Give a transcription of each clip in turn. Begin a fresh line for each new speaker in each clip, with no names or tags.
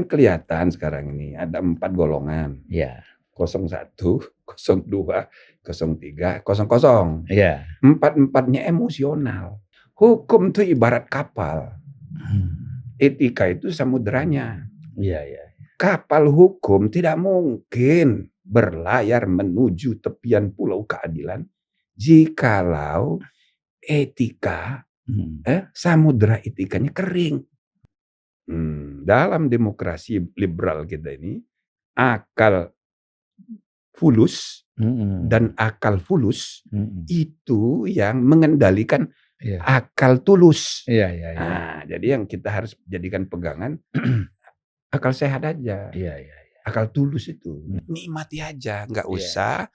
Kan kelihatan sekarang ini ada 4 golongan.
Iya.
01, 02, 03, 00.
Iya.
Empat-empatnya emosional. Hukum itu ibarat kapal. Etika itu samudranya.
Iya.
Kapal hukum tidak mungkin berlayar menuju tepian pulau keadilan jikalau etika, samudra etikanya kering. Dalam demokrasi liberal kita ini, akal fulus dan akal fulus itu yang mengendalikan akal tulus.
Iya.
Nah, jadi yang kita harus jadikan pegangan akal sehat aja.
Iya.
Akal tulus itu. Nikmati aja, nggak usah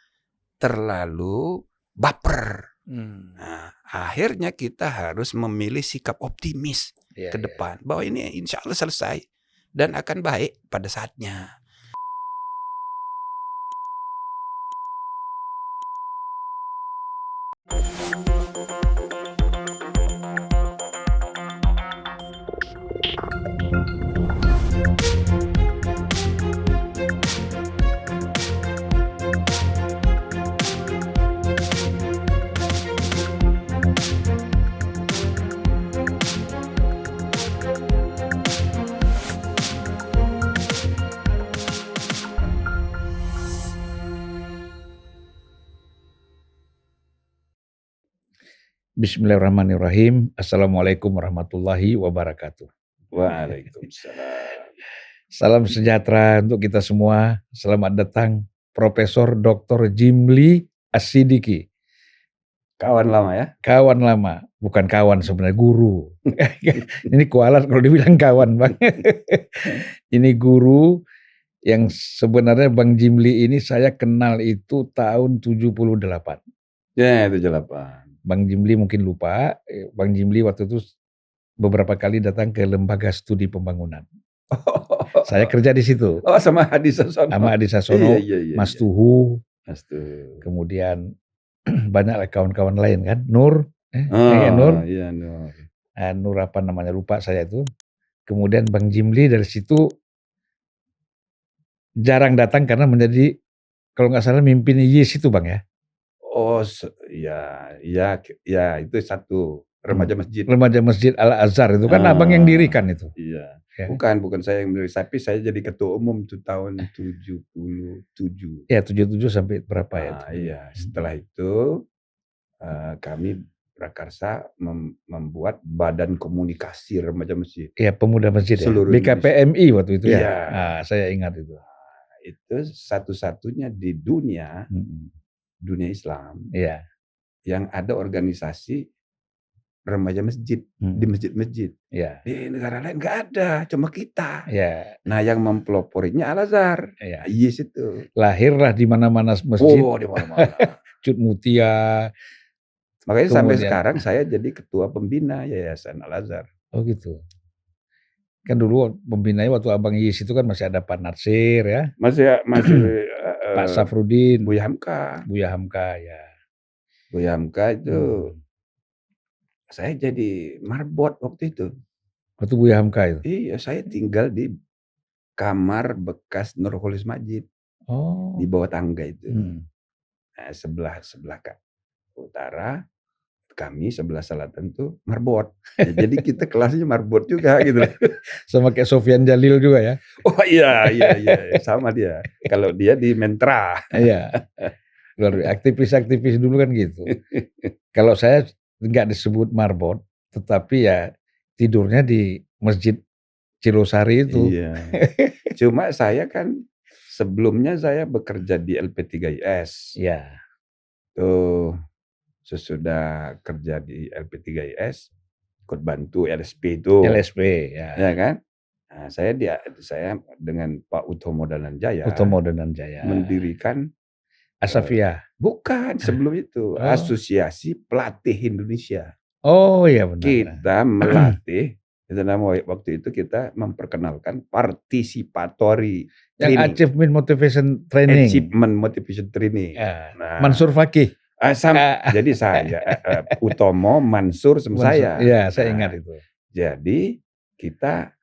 terlalu baper. Nah, akhirnya kita harus memilih sikap optimis ke depan. Bahwa ini insya Allah selesai dan akan baik pada saatnya.
Bismillahirrahmanirrahim. Assalamualaikum warahmatullahi wabarakatuh.
Waalaikumsalam.
Salam sejahtera untuk kita semua. Selamat datang Profesor Dr. Jimli As-Sidiki.
Kawan lama ya?
Kawan lama, bukan kawan sebenarnya, guru. Ini kualat kalau dibilang kawan, Bang. Ini guru yang sebenarnya Bang Jimli ini saya kenal itu tahun 78.
Ya, 78.
Bang Jimli mungkin lupa, Bang Jimli waktu itu beberapa kali datang ke Lembaga Studi Pembangunan. Saya kerja di situ.
Oh, sama Hadi Sasono.
Sama Hadi Sasono,
iya,
Mas Tuhu.
Mas Tuhu.
Kemudian banyak kawan-kawan lain kan, Nur.
Nur. Iya, Nur.
Nur apa namanya, lupa saya itu. Kemudian Bang Jimli dari situ jarang datang karena menjadi, kalau nggak salah, mimpin YIS itu Bang ya.
Oh, ya itu satu remaja masjid.
Remaja Masjid Al-Azhar itu kan Abang yang dirikan itu.
Iya. Ya. Bukan saya yang mendirikan, tapi saya jadi ketua umum itu tahun 77.
Ya, 77 sampai berapa ya?
Iya, setelah itu kami prakarsa membuat Badan Komunikasi Remaja Masjid.
Iya, Pemuda Masjid
seluruh
ya. BKPMI waktu itu ya.
Iya.
Saya ingat itu.
Itu satu-satunya di dunia Islam yang ada organisasi remaja masjid di masjid-masjid. Di negara lain nggak ada, cuma kita. Nah, yang mempeloporinya Al-Azhar. YIS itu.
Lahirlah di mana-mana masjid.
Oh, di mana-mana.
Cut Mutia.
Makanya sampai sekarang saya jadi ketua pembina Yayasan Al-Azhar.
Oh gitu. Kan dulu pembinanya waktu Abang YIS itu kan masih ada Pak Natsir ya.
Masih
Pak Safrudin.
Buya Hamka ya. Buya Hamka itu saya jadi marbot waktu itu.
Waktu Buya Hamka itu?
Iya, saya tinggal di kamar bekas Nurholis Majid.
Oh.
Di bawah tangga itu. Nah, sebelah utara, kami sebelah selatan tuh marbot. Jadi kita kelasnya marbot juga gitu.
Sama kayak Sofyan Jalil juga ya?
Oh iya, sama dia. Kalau dia di Mentra.
Iya. Aktivis-aktivis dulu kan gitu. Kalau saya nggak disebut marbot, tetapi ya tidurnya di Masjid Cirosari itu.
Iya. Cuma saya kan sebelumnya saya bekerja di LP3IS.
Iya.
Tuh. Sesudah kerja di LP3IS, ikut bantu LSP itu.
LSP ya.
Ya kan? Nah, saya dengan Pak Utomo Dananjaya. Mendirikan
Asafia.
Bukan, sebelum itu. Asosiasi Pelatih Indonesia.
Oh iya benar.
Kita melatih, waktu itu kita memperkenalkan participatory
training. Yang Achievement Motivation Training.
Achievement Motivation Training.
Nah, Mansur Fakih.
Jadi saya Utomo, Mansur sama saya.
Iya, saya ingat itu.
Jadi kita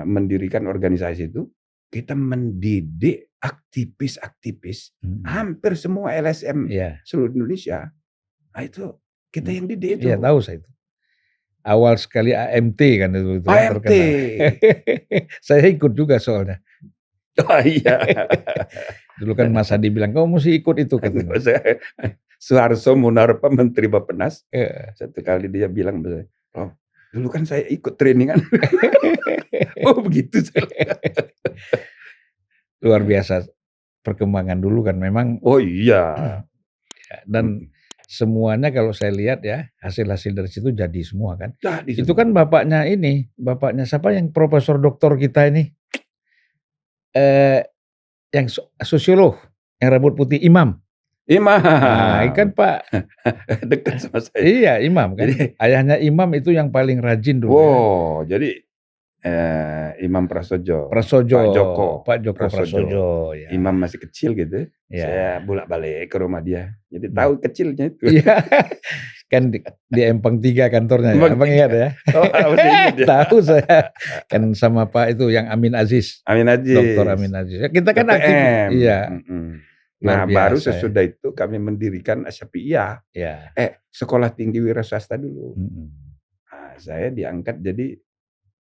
mendirikan organisasi itu, kita mendidik aktivis-aktivis, hampir semua LSM seluruh Indonesia. Nah itu kita yang didik itu.
Iya tahu saya itu. Awal sekali AMT kan itu
AMT.
terkenal. Saya ikut juga soalnya.
Oh iya.
Dulu kan Mas Hadi bilang, kamu mesti ikut itu katanya.
Suharto Monoarfa Menteri Bappenas. Satu kali dia bilang, oh, dulu kan saya ikut trainingan. Oh begitu.
Luar biasa perkembangan dulu kan memang.
Oh iya.
Dan semuanya kalau saya lihat ya, hasil-hasil dari situ jadi semua kan.
Jadi
itu
semua.
kan bapaknya siapa yang profesor doktor kita ini? Yang sosiolog, yang rambut putih, Imam. Nah, kan Pak.
Dekat sama saya.
Iya, Imam kan. Jadi, ayahnya Imam itu yang paling rajin dulu.
Wow, kan? Jadi Imam Prasojo. Pak Joko Prasojo. Ya. Imam masih kecil gitu. Ya. Saya bolak-balik ke rumah dia. Jadi tahu kecilnya itu.
Iya. Kan di Empang 3 kantornya ya. Abang ingat ya?
Oh, ingat ya.
Tahu saya. Kan sama Pak itu yang Amin Aziz. Dr. Amin Aziz. Kita kan aktif. Iya.
Nah, baru sesudah itu kami mendirikan Asyafi'iyah.
Ya.
Sekolah tinggi wira swasta dulu. Nah, saya diangkat jadi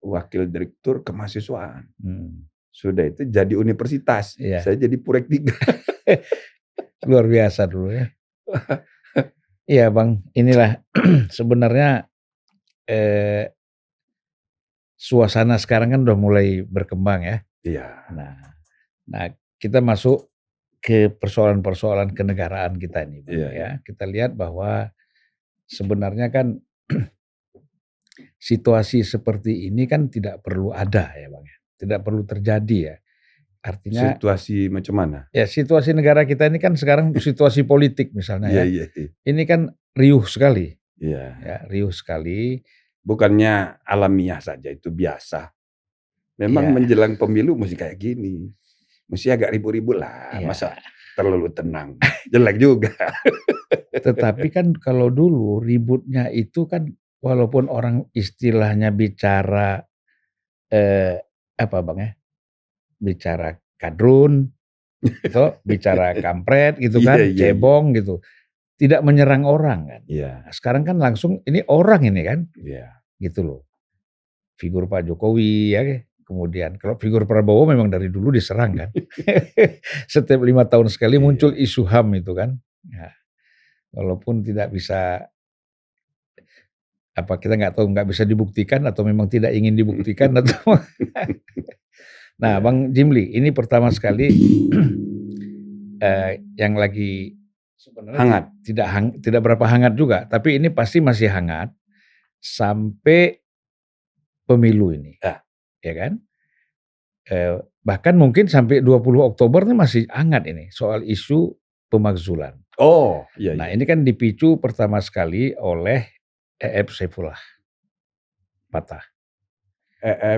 wakil direktur kemahasiswaan. Sudah itu jadi universitas. Saya jadi Purek 3.
Luar biasa dulu ya. Iya Bang, inilah sebenarnya suasana sekarang kan udah mulai berkembang ya.
Iya.
Nah kita masuk ke persoalan-persoalan kenegaraan kita ini Bang, ya. Kita lihat bahwa sebenarnya kan situasi seperti ini kan tidak perlu ada ya Bang ya. Tidak perlu terjadi ya. Artinya
situasi macam mana?
Ya situasi negara kita ini kan sekarang situasi politik misalnya ya. Ini kan riuh sekali.
Iya.
Ya, riuh sekali.
Bukannya alamiah saja, itu biasa. Memang menjelang pemilu mesti kayak gini. Mesti agak ribut-ribut lah. Masa terlalu tenang. Jelek juga.
Tetapi kan kalau dulu ributnya itu kan walaupun orang istilahnya bicara apa Bang ya? Bicara kadrun, gitu, bicara kampret gitu kan, cebong gitu. Tidak menyerang orang kan. Nah, sekarang kan langsung ini orang ini kan. Gitu loh. Figur Pak Jokowi ya. Kemudian kalau figur Prabowo memang dari dulu diserang kan. Setiap 5 tahun sekali muncul isu HAM itu kan. Ya. Walaupun tidak bisa kita nggak tahu, nggak bisa dibuktikan atau memang tidak ingin dibuktikan atau Nah, Bang Jimli, ini pertama sekali yang lagi sebenarnya
hangat,
tidak berapa hangat juga, tapi ini pasti masih hangat sampai pemilu ini, ya kan? Bahkan mungkin sampai 20 Oktober ini masih hangat ini soal isu pemakzulan.
Oh, iya.
Nah, ini kan dipicu pertama sekali oleh Saifullah patah.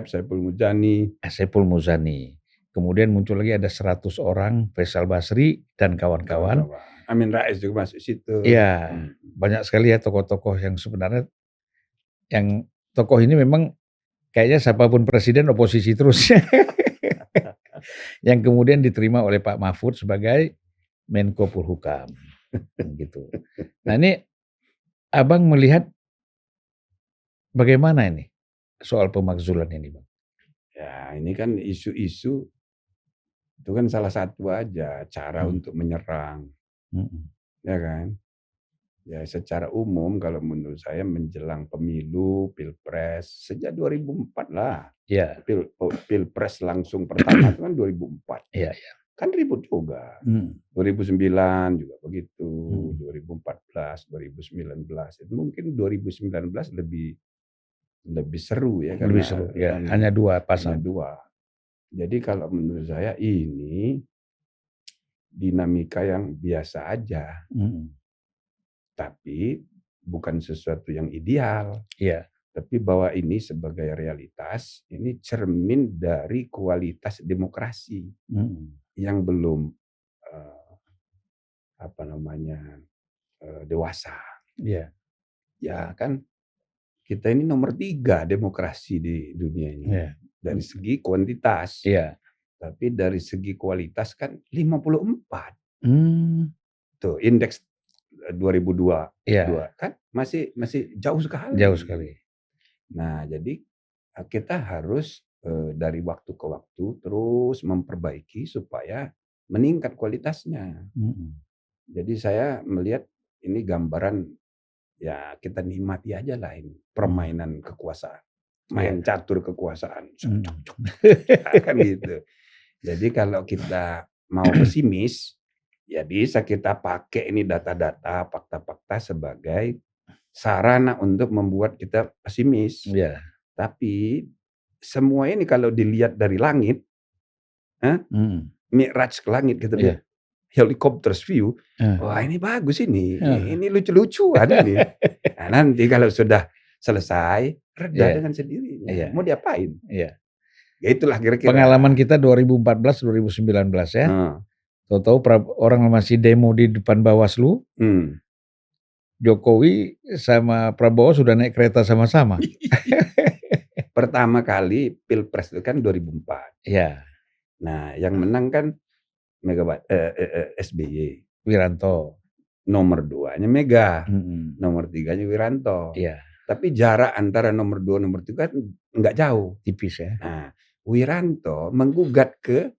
Saiful
Muzani. Kemudian muncul lagi ada 100 orang, Faisal Basri dan kawan-kawan.
Amin Rais juga masuk situ.
Iya, banyak sekali ya tokoh-tokoh yang sebenarnya yang tokoh ini memang kayaknya siapapun presiden oposisi terus. Yang kemudian diterima oleh Pak Mahfud sebagai Menko Polhukam. Gitu. Nah ini Abang melihat bagaimana ini soal pemakzulan ini Bang?
Ya ini kan isu-isu itu kan salah satu aja cara untuk menyerang, ya kan? Ya secara umum kalau menurut saya menjelang pemilu, pilpres sejak 2004 lah.
Ya.
Pilpres langsung pertama itu kan 2004.
Iya.
Kan ribut juga. 2009 juga begitu, 2014, 2019. Itu mungkin 2019 lebih seru ya.
Lebih seru ya, hanya 2 pasang.
Hanya 2. Jadi kalau menurut saya ini dinamika yang biasa aja. Tapi bukan sesuatu yang ideal.
Iya.
Tapi bahwa ini sebagai realitas, ini cermin dari kualitas demokrasi yang belum dewasa.
Iya.
Ya kan kita ini nomor 3 demokrasi di dunia ini. dari segi kuantitas.
Iya.
Tapi dari segi kualitas kan 54. Tuh indeks 2002 kan masih jauh sekali.
Jauh sekali.
Nah, jadi kita harus dari waktu ke waktu terus memperbaiki supaya meningkat kualitasnya. Jadi saya melihat ini gambaran ya kita nikmati aja lah ini permainan kekuasaan. Main catur kekuasaan. Kan gitu. Jadi kalau kita mau pesimis, ya bisa kita pakai ini data-data, fakta-fakta sebagai sarana untuk membuat kita pesimis. Tapi semua ini kalau dilihat dari langit, mi'raj ke langit gitu dia. Helikopter view, wah ini bagus ini lucu-lucuan ini. Nah, nanti kalau sudah selesai, reda dengan sendirinya. Mau diapain? Ya itulah kira-kira.
Pengalaman kita 2014-2019 ya. Tahu-tahu orang masih demo di depan Bawaslu. Jokowi sama Prabowo sudah naik kereta sama-sama.
Pertama kali Pilpres itu kan 2004. Nah, yang menang kan SBY.
Wiranto.
Nomor 2-nya Mega. Nomor 3-nya Wiranto. Tapi jarak antara nomor 2 nomor 3 kan enggak jauh.
Tipis ya.
Nah, Wiranto menggugat ke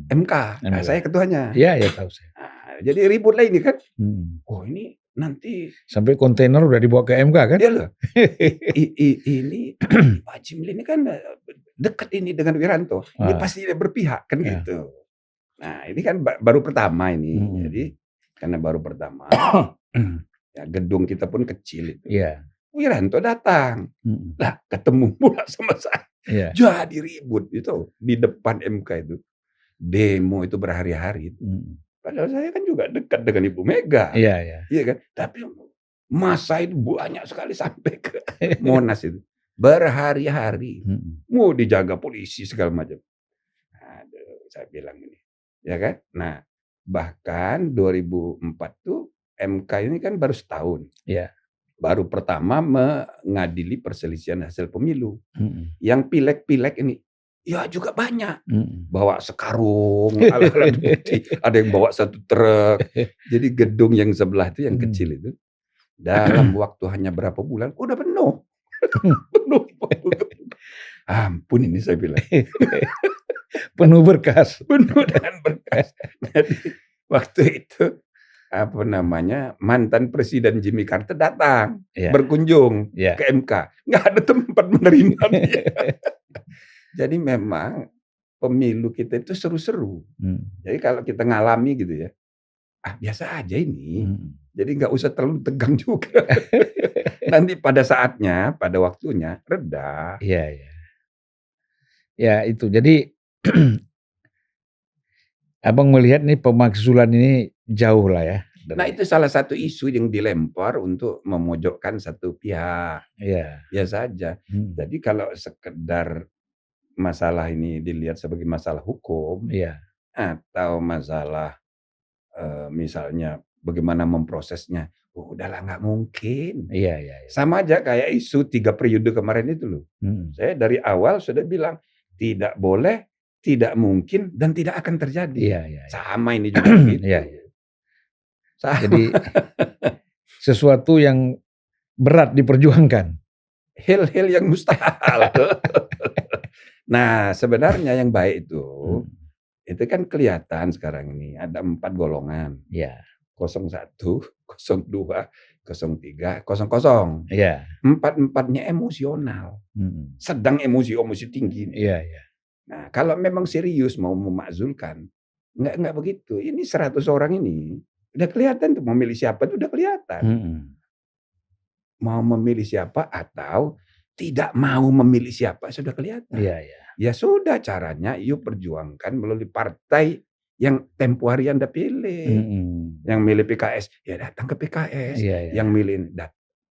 MK. Nah, saya ketuanya.
Iya, tahu saya.
Nah, jadi ribut lah ini kan. Oh, ini nanti
sampai kontainer udah dibawa ke MK kan?
Iya loh. Ini Pak Jimli ini kan dekat ini dengan Wiranto. Ini pasti dia berpihak kan gitu. Nah, ini kan baru pertama ini. Jadi karena baru pertama ya gedung kita pun kecil itu. Wiranto datang. Lah ketemu pula sama saya. Jadi ribut itu di depan MK itu. Demo itu berhari-hari itu. Padahal saya kan juga dekat dengan Ibu Mega. Iya kan? Tapi masa itu banyak sekali sampai ke Monas itu. Berhari-hari. Mau dijaga polisi segala macam. Aduh, saya bilang ini. Ya kan? Nah, bahkan 2004 tuh MK ini kan baru setahun. Baru pertama mengadili perselisihan hasil pemilu. Yang pileg-pileg ini ya juga banyak. Bawa sekarung, alat-alat bukti. Ada yang bawa 1 truk. Jadi gedung yang sebelah itu yang kecil itu. Dalam waktu hanya berapa bulan, udah penuh. Penuh. Ampun ini saya bilang.
Penuh berkas.
Penuh dengan berkas. Jadi waktu itu mantan Presiden Jimmy Carter datang berkunjung ke MK. Nggak ada tempat menerima dia. Jadi memang pemilu kita itu seru-seru. Jadi kalau kita ngalami gitu ya, biasa aja ini. Jadi nggak usah terlalu tegang juga. Nanti pada saatnya, pada waktunya reda.
Ya itu. Jadi Abang melihat nih pemakzulan ini jauh lah ya.
Nah itu salah satu isu yang dilempar untuk memojokkan satu pihak. Biasa aja. Jadi kalau sekedar masalah ini dilihat sebagai masalah hukum atau masalah misalnya bagaimana memprosesnya, udahlah nggak mungkin. Sama aja kayak isu 3 periode kemarin itu loh. Saya dari awal sudah bilang tidak boleh, tidak mungkin dan tidak akan terjadi. Sama ini juga gitu.
Jadi sesuatu yang berat diperjuangkan.
Hal-hal yang mustahil. Nah, sebenarnya yang baik itu kan kelihatan sekarang ini ada 4 golongan. 01, 02, 03, 00. Empat-empatnya emosional. Sedang emosi tinggi. Nah, kalau memang serius mau memakzulkan, enggak begitu. Ini 100 orang ini udah kelihatan tuh memilih siapa itu udah kelihatan. Mau memilih siapa atau tidak mau memilih siapa sudah kelihatan. Ya sudah caranya yuk perjuangkan melalui partai yang tempo hari Anda pilih. Yang milih PKS ya datang ke PKS. Yang milih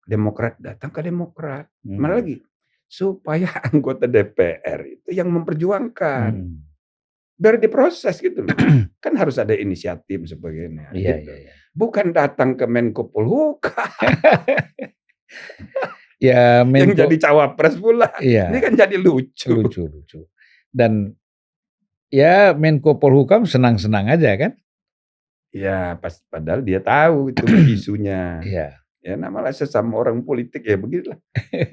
Demokrat datang ke Demokrat. Mana lagi? Supaya anggota DPR itu yang memperjuangkan. Biar diproses gitu loh. Kan harus ada inisiatif sebagainya. Gitu. Bukan datang ke Menko Polhukam.
Ya,
yang jadi cawapres pula. Iya. Ini kan jadi lucu.
Lucu. Dan ya Menko Polhukam senang-senang aja kan?
Ya, padahal dia tahu itu isunya. Iya. Ya namanya sesama orang politik ya begitulah.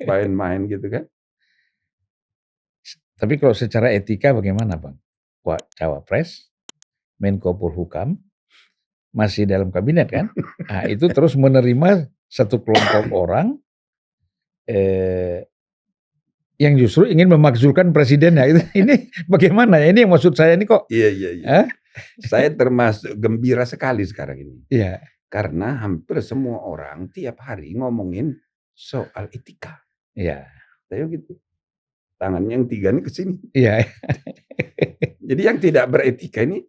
Main-main gitu kan.
Tapi kalau secara etika bagaimana Bang? Cawapres, Menko Polhukam, masih dalam kabinet kan? Nah, itu terus menerima satu kelompok orang yang justru ingin memakzulkan presidennya. Ini bagaimana ya? Ini yang maksud saya ini kok.
Iya. Saya termasuk gembira sekali sekarang ini.
Iya.
Karena hampir semua orang tiap hari ngomongin soal etika.
Iya.
Saya gitu. Tangannya yang 3 ini ke sini.
Iya.
Jadi yang tidak beretika ini,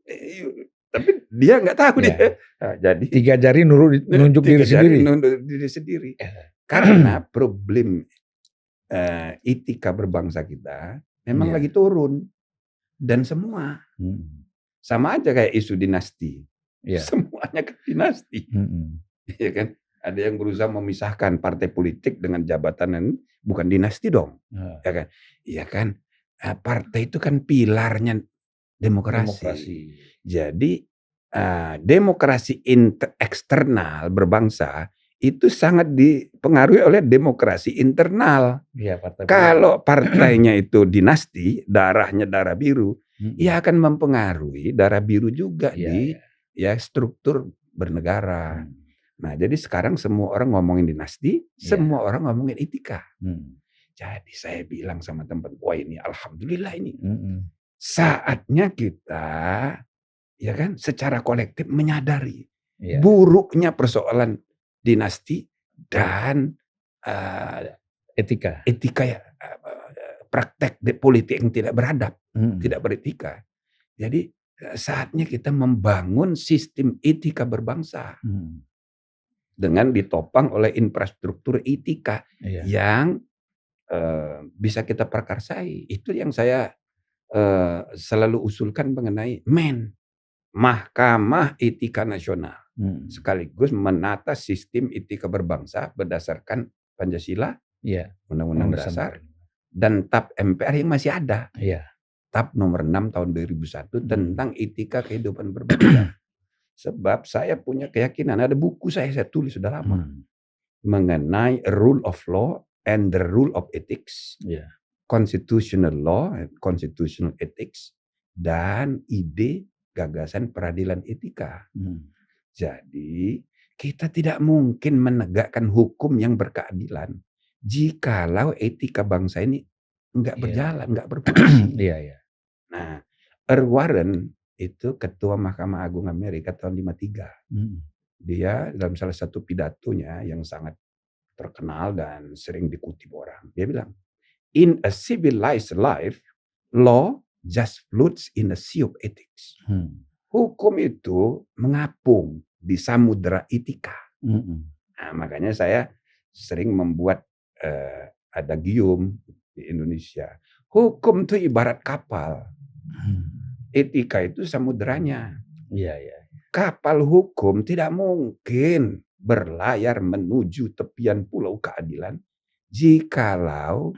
tapi dia nggak tahu dia.
Nah, jadi 3 jari nunjuk diri sendiri.
Nunjuk diri sendiri. Karena problem etika berbangsa kita memang lagi turun. Dan semua. Sama aja kayak isu dinasti. Semuanya ke dinasti. Ya kan? Ada yang berusaha memisahkan partai politik dengan jabatan, bukan dinasti dong. Ya kan? Iya kan? Partai itu kan pilarnya demokrasi. Jadi demokrasi eksternal berbangsa itu sangat dipengaruhi oleh demokrasi internal.
Ya,
kalau partainya itu dinasti, darahnya darah biru, ia akan mempengaruhi darah biru juga di struktur bernegara. Nah, jadi sekarang semua orang ngomongin dinasti, semua orang ngomongin etika. Jadi saya bilang sama teman, wah ini alhamdulillah ini. Saatnya kita ya kan secara kolektif menyadari buruknya persoalan dinasti dan
etika
ya, praktek politik yang tidak beradab, tidak beretika. Jadi saatnya kita membangun sistem etika berbangsa. Dengan ditopang oleh infrastruktur etika yang bisa kita prakarsai. Itu yang saya selalu usulkan mengenai Mahkamah Etika Nasional. Sekaligus menata sistem etika berbangsa berdasarkan Pancasila, Undang-Undang Dasar, dan TAP MPR yang masih ada. TAP nomor 6 tahun 2001 tentang etika kehidupan berbangsa. Sebab saya punya keyakinan, ada buku saya tulis sudah lama mengenai rule of law and the rule of ethics, constitutional law, constitutional ethics, dan ide gagasan peradilan etika. Jadi kita tidak mungkin menegakkan hukum yang berkeadilan jikalau etika bangsa ini enggak berjalan, enggak berfungsi. Nah, Earl Warren itu ketua Mahkamah Agung Amerika tahun 53. Dia dalam salah satu pidatonya yang sangat terkenal dan sering dikutip orang, dia bilang, in a civilized life, law just floats in a sea of ethics. Hukum itu mengapung di samudera etika. Nah, makanya saya sering membuat adagium di Indonesia. Hukum itu ibarat kapal. Etika itu samuderanya. Kapal hukum tidak mungkin berlayar menuju tepian pulau keadilan jikalau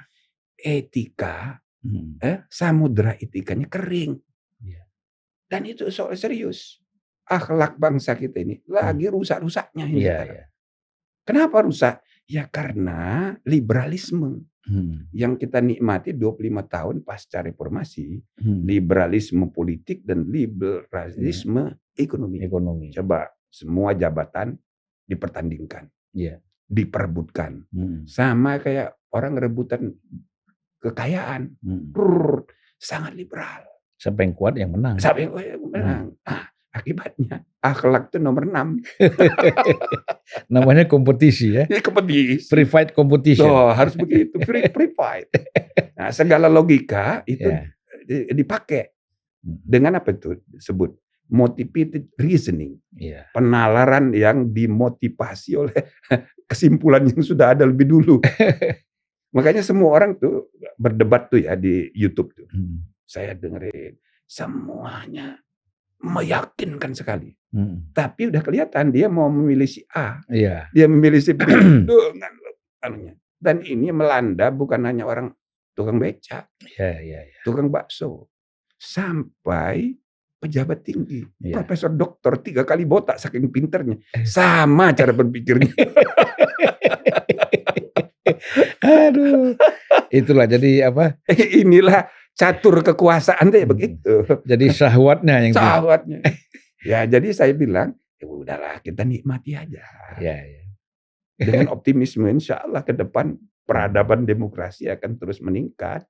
etika, samudera etikanya kering. Dan itu soal serius. Akhlak bangsa kita ini lagi rusak-rusaknya ini. Kenapa rusak? Ya karena liberalisme. Yang kita nikmati 25 tahun pasca reformasi, liberalisme politik dan liberalisme ekonomi. Coba semua jabatan dipertandingkan, diperebutkan. Sama kayak orang rebutan kekayaan. Sangat liberal.
Siapa yang kuat yang menang.
Akibatnya akhlak itu nomor 6.
Namanya kompetisi ya.
Kompetisi.
Free fight competition.
Harus begitu, free fight. Nah, segala logika itu dipakai dengan apa itu disebut motivated reasoning. Penalaran yang dimotivasi oleh kesimpulan yang sudah ada lebih dulu. Makanya semua orang tuh berdebat tuh ya di YouTube tuh. Saya dengerin semuanya meyakinkan sekali. Tapi udah kelihatan dia mau memilih si A. Dia memilih si B dengan anunya. Dan ini melanda bukan hanya orang tukang becak, tukang bakso, sampai pejabat tinggi, profesor doktor 3 kali botak saking pinternya, sama cara berpikirnya.
Aduh, itulah jadi apa?
Inilah catur kekuasaan deh begitu.
Jadi syahwatnya yang
syahwatnya. Ya, jadi saya bilang, ya udahlah kita nikmati aja. Dengan optimisme, insya Allah ke depan peradaban demokrasi akan terus meningkat.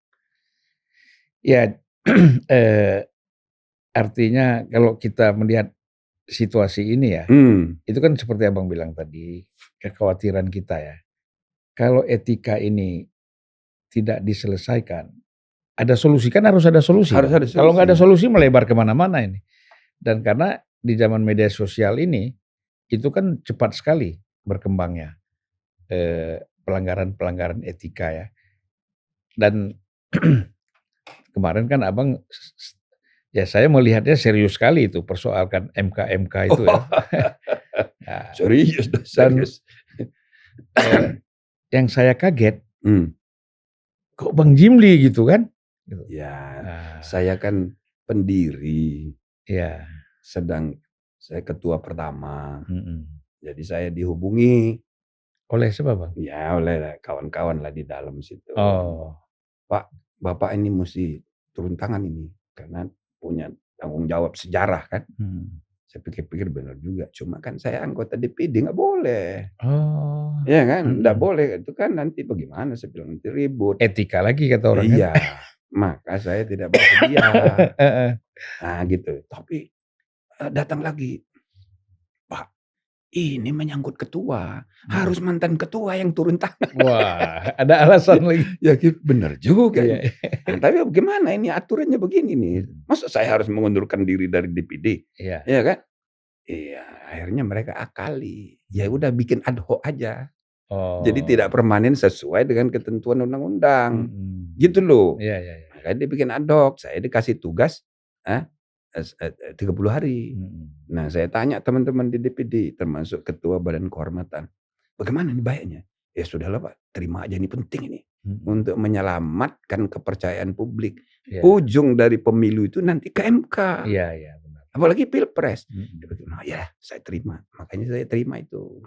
Ya, artinya kalau kita melihat situasi ini ya, itu kan seperti Abang bilang tadi, kekhawatiran kita ya. Kalau etika ini tidak diselesaikan, ada solusi kan harus ada solusi.
Harus ada solusi.
Kalau nggak ada solusi melebar kemana-mana ini. Dan karena di zaman media sosial ini, itu kan cepat sekali berkembangnya pelanggaran-pelanggaran etika ya. Dan kemarin kan Abang, ya saya melihatnya serius sekali itu persoalkan MK itu ya.
Nah, serius.
Yang saya kaget, kok Bang Jimli gitu kan?
Ya, saya kan pendiri.
Ya.
Saya ketua pertama. Jadi saya dihubungi.
Oleh siapa Bang?
Ya, oleh kawan-kawan lah di dalam situ.
Oh.
Pak, Bapak ini mesti turun tangan ini. Karena punya tanggung jawab sejarah kan. Saya pikir-pikir benar juga. Cuma kan saya anggota DPD, nggak boleh.
Oh.
Ya kan, nggak boleh. Itu kan nanti bagaimana, saya bilang nanti ribut.
Etika lagi kata orang.
Iya, kan? Maka saya tidak bersedia. Nah gitu. Tapi datang lagi. Pak, ini menyangkut ketua. Harus mantan ketua yang turun tangan.
Wah, ada alasan lagi.
Ya benar juga. Nah, tapi bagaimana ini aturannya begini nih. Masa saya harus mengundurkan diri dari DPD? Iya kan? Iya, akhirnya mereka akali. Ya udah bikin ad hoc aja. Jadi tidak permanen sesuai dengan ketentuan undang-undang. Gitu loh. Makanya dia bikin ad hoc. Saya dikasih tugas 30 hari. Nah, saya tanya teman-teman di DPD, termasuk ketua Badan Kehormatan, bagaimana nih baiknya? Ya sudahlah Pak, terima aja, ini penting ini. Untuk menyelamatkan kepercayaan publik. Ujung dari pemilu itu nanti ke MK.
Iya, benar.
Apalagi Pilpres. Ya, saya terima. Makanya saya terima itu.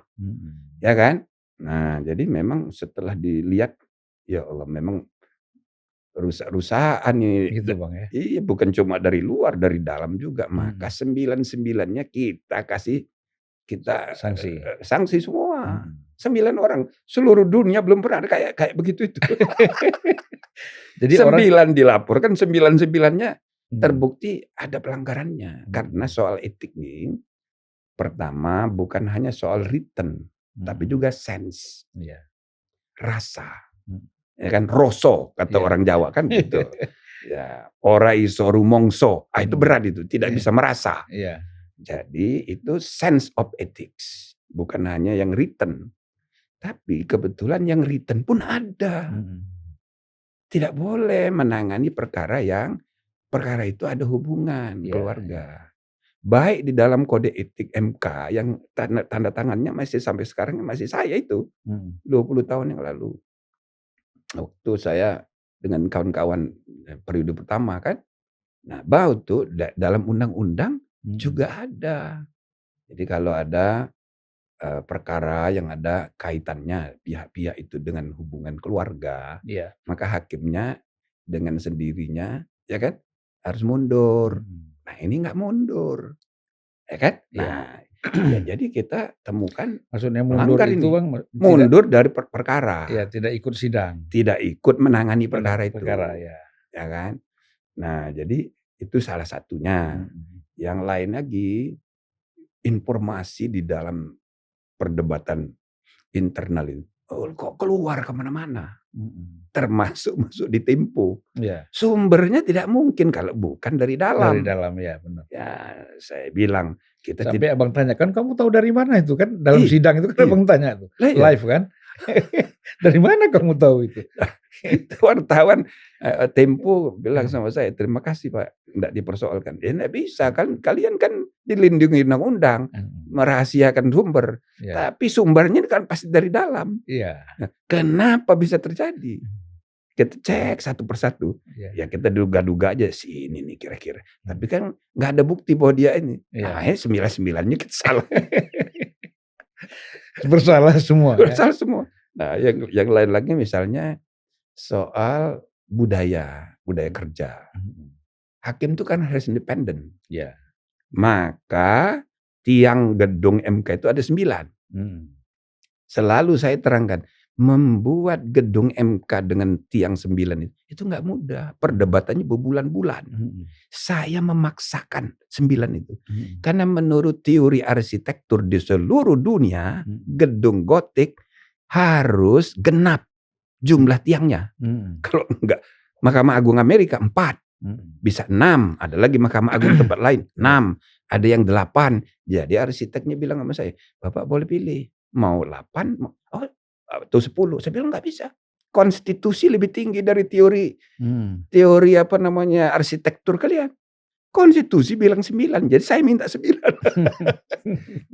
Ya kan? Nah, jadi memang setelah dilihat, ya Allah, memang rusak-rusakan nih.
Gitu Bang ya.
Iya, bukan cuma dari luar, dari dalam juga. Maka 9-9-nya kita kasih sanksi semua. 9 orang. Seluruh dunia belum pernah ada kayak begitu itu. Jadi 9 dilaporkan, 9-9-nya terbukti ada pelanggarannya. Karena soal etik nih, pertama bukan hanya soal written, tapi juga sense. Rasa. Ya kan, roso kata orang Jawa kan gitu. Ya, ora iso rumongso. Itu berat itu, tidak bisa merasa. Jadi itu sense of ethics, bukan hanya yang written. Tapi kebetulan yang written pun ada. Tidak boleh menangani perkara itu ada hubungan keluarga. Baik di dalam kode etik MK yang tanda tangannya masih sampai sekarang masih saya itu. 20 tahun yang lalu. Waktu saya dengan kawan-kawan periode pertama kan. Nah, baru tuh dalam undang-undang juga ada. Jadi kalau ada perkara yang ada kaitannya pihak-pihak itu dengan hubungan keluarga, maka hakimnya dengan sendirinya ya kan harus mundur. Nah, ini nggak mundur. Ya kan? Nah, ya jadi kita temukan
maksudnya mundur itu Bang,
mundur dari perkara.
Ya, tidak ikut sidang.
Tidak ikut menangani perkara itu.
Ya
kan? Nah, jadi itu salah satunya. Yang lain lagi, informasi di dalam perdebatan internal itu kok keluar kemana-mana. Termasuk masuk di Tempo. Sumbernya tidak mungkin kalau bukan dari dalam.
Dari dalam, ya benar.
Ya, saya bilang kita
sampai Abang tanya, kan kamu tahu dari mana itu kan? Dalam sidang itu kan Abang tanya tuh. Live kan? Dari mana kamu tahu itu?
Itu wartawan Tempo bilang sama saya, terima kasih Pak, enggak dipersoalkan. Ya enggak bisa kan, kalian kan dilindungi undang-undang. merahasiakan sumber. Tapi sumbernya kan pasti dari dalam. Nah, kenapa bisa terjadi? Kita cek satu persatu. Ya kita duga-duga aja sih ini nih kira-kira. Tapi kan nggak ada bukti bahwa dia ini. Akhirnya 99-nya kita salah.
Bersalah semua.
Bersalah semua. Nah, yang lain lagi misalnya soal budaya kerja. Hakim itu kan harus independen. Maka tiang gedung MK itu ada 9. Selalu saya terangkan, membuat gedung MK dengan tiang 9 itu nggak mudah. Perdebatannya berbulan-bulan. Saya memaksakan 9 itu. Karena menurut teori arsitektur di seluruh dunia, gedung gotik harus genap jumlah tiangnya. Kalau enggak, Mahkamah Agung Amerika 4. Bisa 6. Ada lagi Mahkamah Agung tempat lain 6. Ada yang 8. Jadi arsiteknya bilang sama saya, Bapak boleh pilih. Mau 8, atau 10. Saya bilang nggak bisa. Konstitusi lebih tinggi dari teori arsitektur kalian. Konstitusi bilang 9, jadi saya minta 9.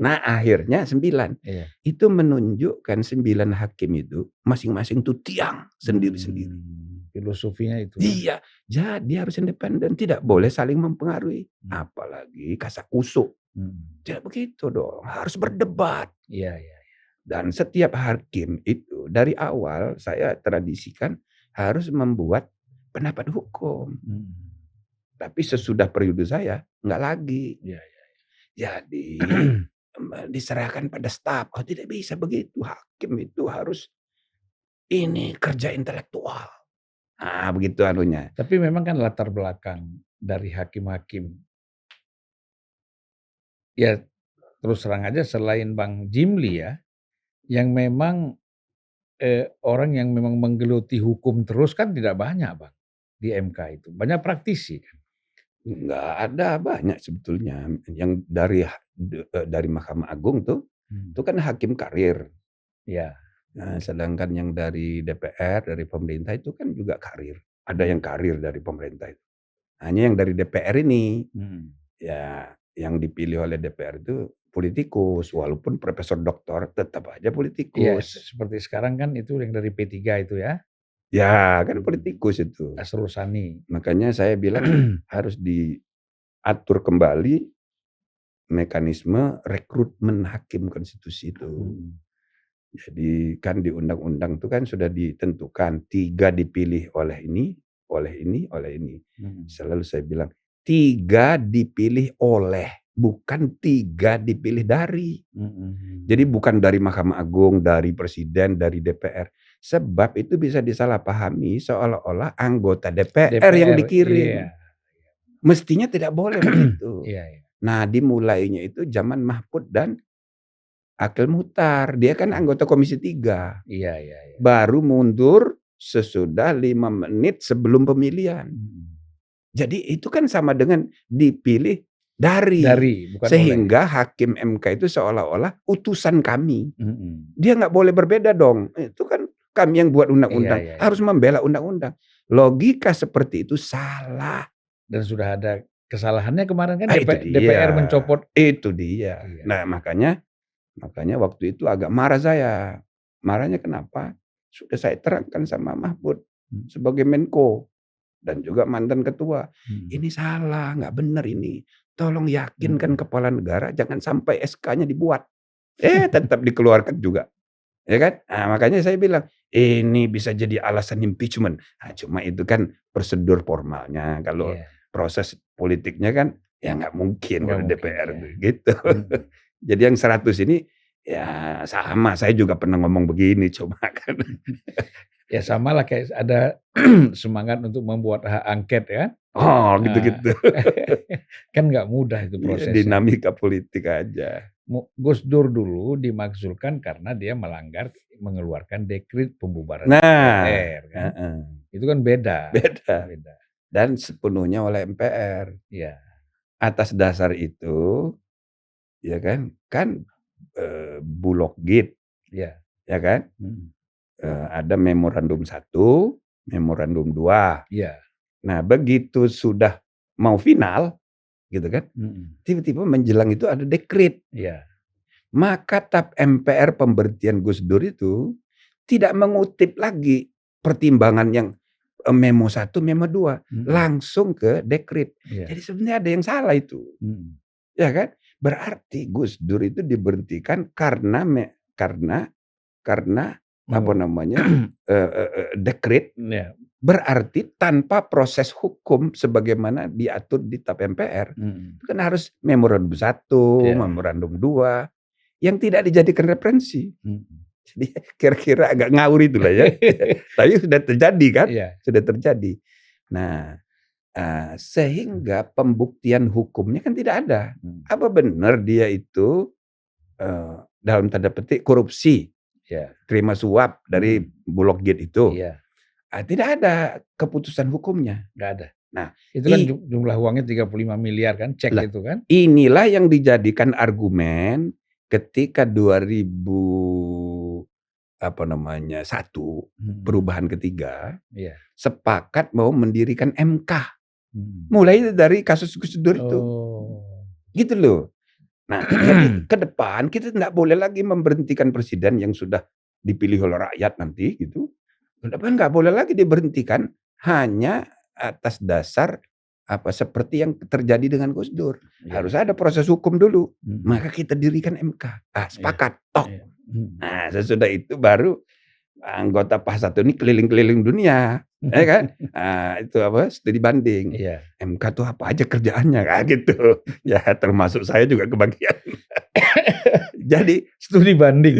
Nah akhirnya 9. Itu menunjukkan 9 hakim itu masing-masing tuh tiang sendiri-sendiri.
Filosofinya itu.
Iya, jadi harus independen, tidak boleh saling mempengaruhi. Apalagi kasakusuk. Tidak begitu dong, harus berdebat. Dan setiap hakim itu dari awal saya tradisikan harus membuat pendapat hukum. Tapi sesudah periode saya nggak lagi. Jadi diserahkan pada staf. Oh tidak bisa begitu. Hakim itu harus ini kerja intelektual. Nah begitu anunya.
Tapi memang kan latar belakang dari hakim-hakim. Ya terus terang aja selain Bang Jimli ya. Yang memang orang yang memang menggeluti hukum terus kan tidak banyak Bang. Di MK itu. Banyak praktisi kan.
Enggak ada, banyak sebetulnya. Yang dari Mahkamah Agung tuh, itu kan hakim karir. Nah, sedangkan yang dari DPR, dari pemerintah itu kan juga karir. Ada yang karir dari pemerintah itu. Hanya yang dari DPR ini, ya yang dipilih oleh DPR itu politikus, walaupun profesor doktor tetap aja politikus.
Seperti sekarang kan itu yang dari P3 itu ya.
Ya kan politikus itu.
Asrul Sani.
Makanya saya bilang harus diatur kembali mekanisme rekrutmen hakim konstitusi itu. Jadi kan di undang-undang itu kan sudah ditentukan 3 dipilih oleh ini, oleh ini, oleh ini. Selalu saya bilang 3 dipilih oleh, bukan 3 dipilih dari. Jadi bukan dari Mahkamah Agung, dari Presiden, dari DPR. Sebab itu bisa disalahpahami seolah-olah anggota DPR yang dikirim. Mestinya tidak boleh begitu. Nah dimulainya itu zaman Mahfud dan Akil Muhtar. Dia kan anggota Komisi 3. Baru mundur sesudah 5 menit sebelum pemilihan. Jadi itu kan sama dengan dipilih dari bukan sehingga oleh. Hakim MK itu seolah-olah utusan kami. Dia nggak boleh berbeda dong. Itu kan kami yang buat undang-undang, harus membela undang-undang. Logika seperti itu salah.
Dan sudah ada kesalahannya kemarin kan DPR mencopot.
Itu dia. Nah makanya waktu itu agak marah saya. Marahnya kenapa? Sudah saya terangkan sama Mahfud sebagai Menko. Dan juga mantan ketua. Ini salah, nggak benar ini. Tolong yakinkan kepala negara, jangan sampai SK-nya dibuat. Tetap dikeluarkan juga. Ya kan? Nah, makanya saya bilang, ini bisa jadi alasan impeachment. Nah, cuma itu kan prosedur formalnya. Kalau proses politiknya kan, ya nggak mungkin kalau DPR gitu. Jadi yang 100 ini, ya sama. Saya juga pernah ngomong begini, coba kan.
Ya sama lah kayak ada semangat untuk membuat hak angket ya.
Oh gitu-gitu.
Kan nggak mudah itu prosesnya.
Dinamika politik aja.
Gus Dur dulu dimaksudkan karena dia mengeluarkan dekret pembubaran DPR. Kan? Itu kan beda. Dan sepenuhnya oleh MPR. Atas dasar itu, ya kan Bulog Git, ya kan. Ada memorandum 1, memorandum 2. Nah begitu sudah mau final, gitu kan, tiba-tiba menjelang itu ada dekret.
maka TAP MPR pemberhentian Gus Dur itu tidak mengutip lagi pertimbangan yang memo 1, memo 2, langsung ke dekret. Jadi sebenarnya ada yang salah itu. Ya kan? Berarti Gus Dur itu diberhentikan karena apa namanya dekret. Berarti tanpa proses hukum sebagaimana diatur di TAP MPR. Itu kan harus memorandum 1, memorandum 2 yang tidak dijadikan referensi. Jadi kira-kira agak ngawur itulah ya. Tapi sudah terjadi kan? Sudah terjadi. Nah, sehingga pembuktian hukumnya kan tidak ada. Apa benar dia itu dalam tanda petik korupsi, terima suap dari Bulog Gate itu? Tidak ada keputusan hukumnya.
Nggak ada.
Nah,
itu kan jumlah uangnya 35 miliar kan, cek itu kan?
Inilah yang dijadikan argumen ketika 1 perubahan ketiga sepakat mau mendirikan MK. Mulai dari kasus Gus Dur itu. Gitu loh. Nah, jadi ke depan kita tidak boleh lagi memberhentikan presiden yang sudah dipilih oleh rakyat nanti gitu. Ke depan nggak boleh lagi diberhentikan hanya atas dasar seperti yang terjadi dengan Gus Dur. Harus ada proses hukum dulu. Maka kita dirikan MK. Sepakat. Tok. Nah, sesudah itu baru anggota PAH 1 ini keliling-keliling dunia. Ya kan? Itu studi banding. MK tuh apa aja kerjaannya kan gitu. Ya termasuk saya juga kebagian. Jadi
studi banding.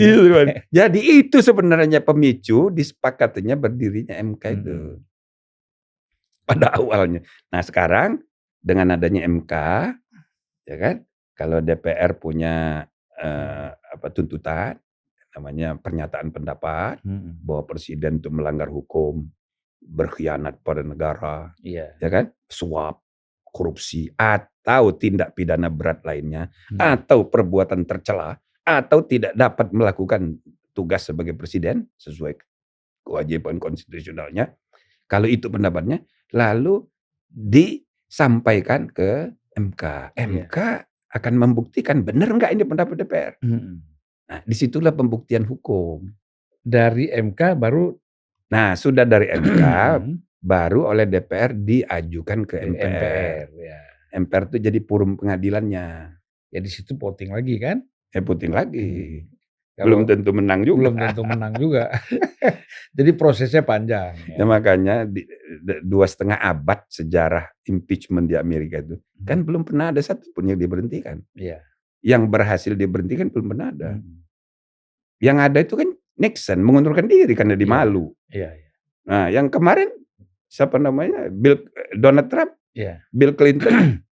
Jadi itu sebenarnya pemicu disepakatinya berdirinya MK itu. Pada awalnya. Nah, sekarang dengan adanya MK, ya kan? Kalau DPR punya tuntutan namanya pernyataan pendapat bahwa presiden itu melanggar hukum, berkhianat pada negara, ya kan? Suap, korupsi atau tindak pidana berat lainnya, atau perbuatan tercela, atau tidak dapat melakukan tugas sebagai presiden sesuai kewajiban konstitusionalnya. Kalau itu pendapatnya, lalu disampaikan ke MK. MK akan membuktikan benar nggak ini pendapat DPR. Nah, disitulah pembuktian hukum.
Dari MK baru.
Nah, sudah dari MK baru oleh DPR diajukan ke MPR. MPR itu jadi forum pengadilannya.
Ya di situ voting lagi kan?
Voting lagi. Belum tentu menang juga.
Belum tentu menang juga. Jadi prosesnya panjang.
Ya makanya 2,5 abad sejarah impeachment di Amerika itu kan belum pernah ada satupun yang diberhentikan. Yang berhasil diberhentikan belum pernah ada. Yang ada itu kan Nixon mengundurkan diri karena dimalu. Nah, yang kemarin siapa namanya? Donald Trump, Bill Clinton.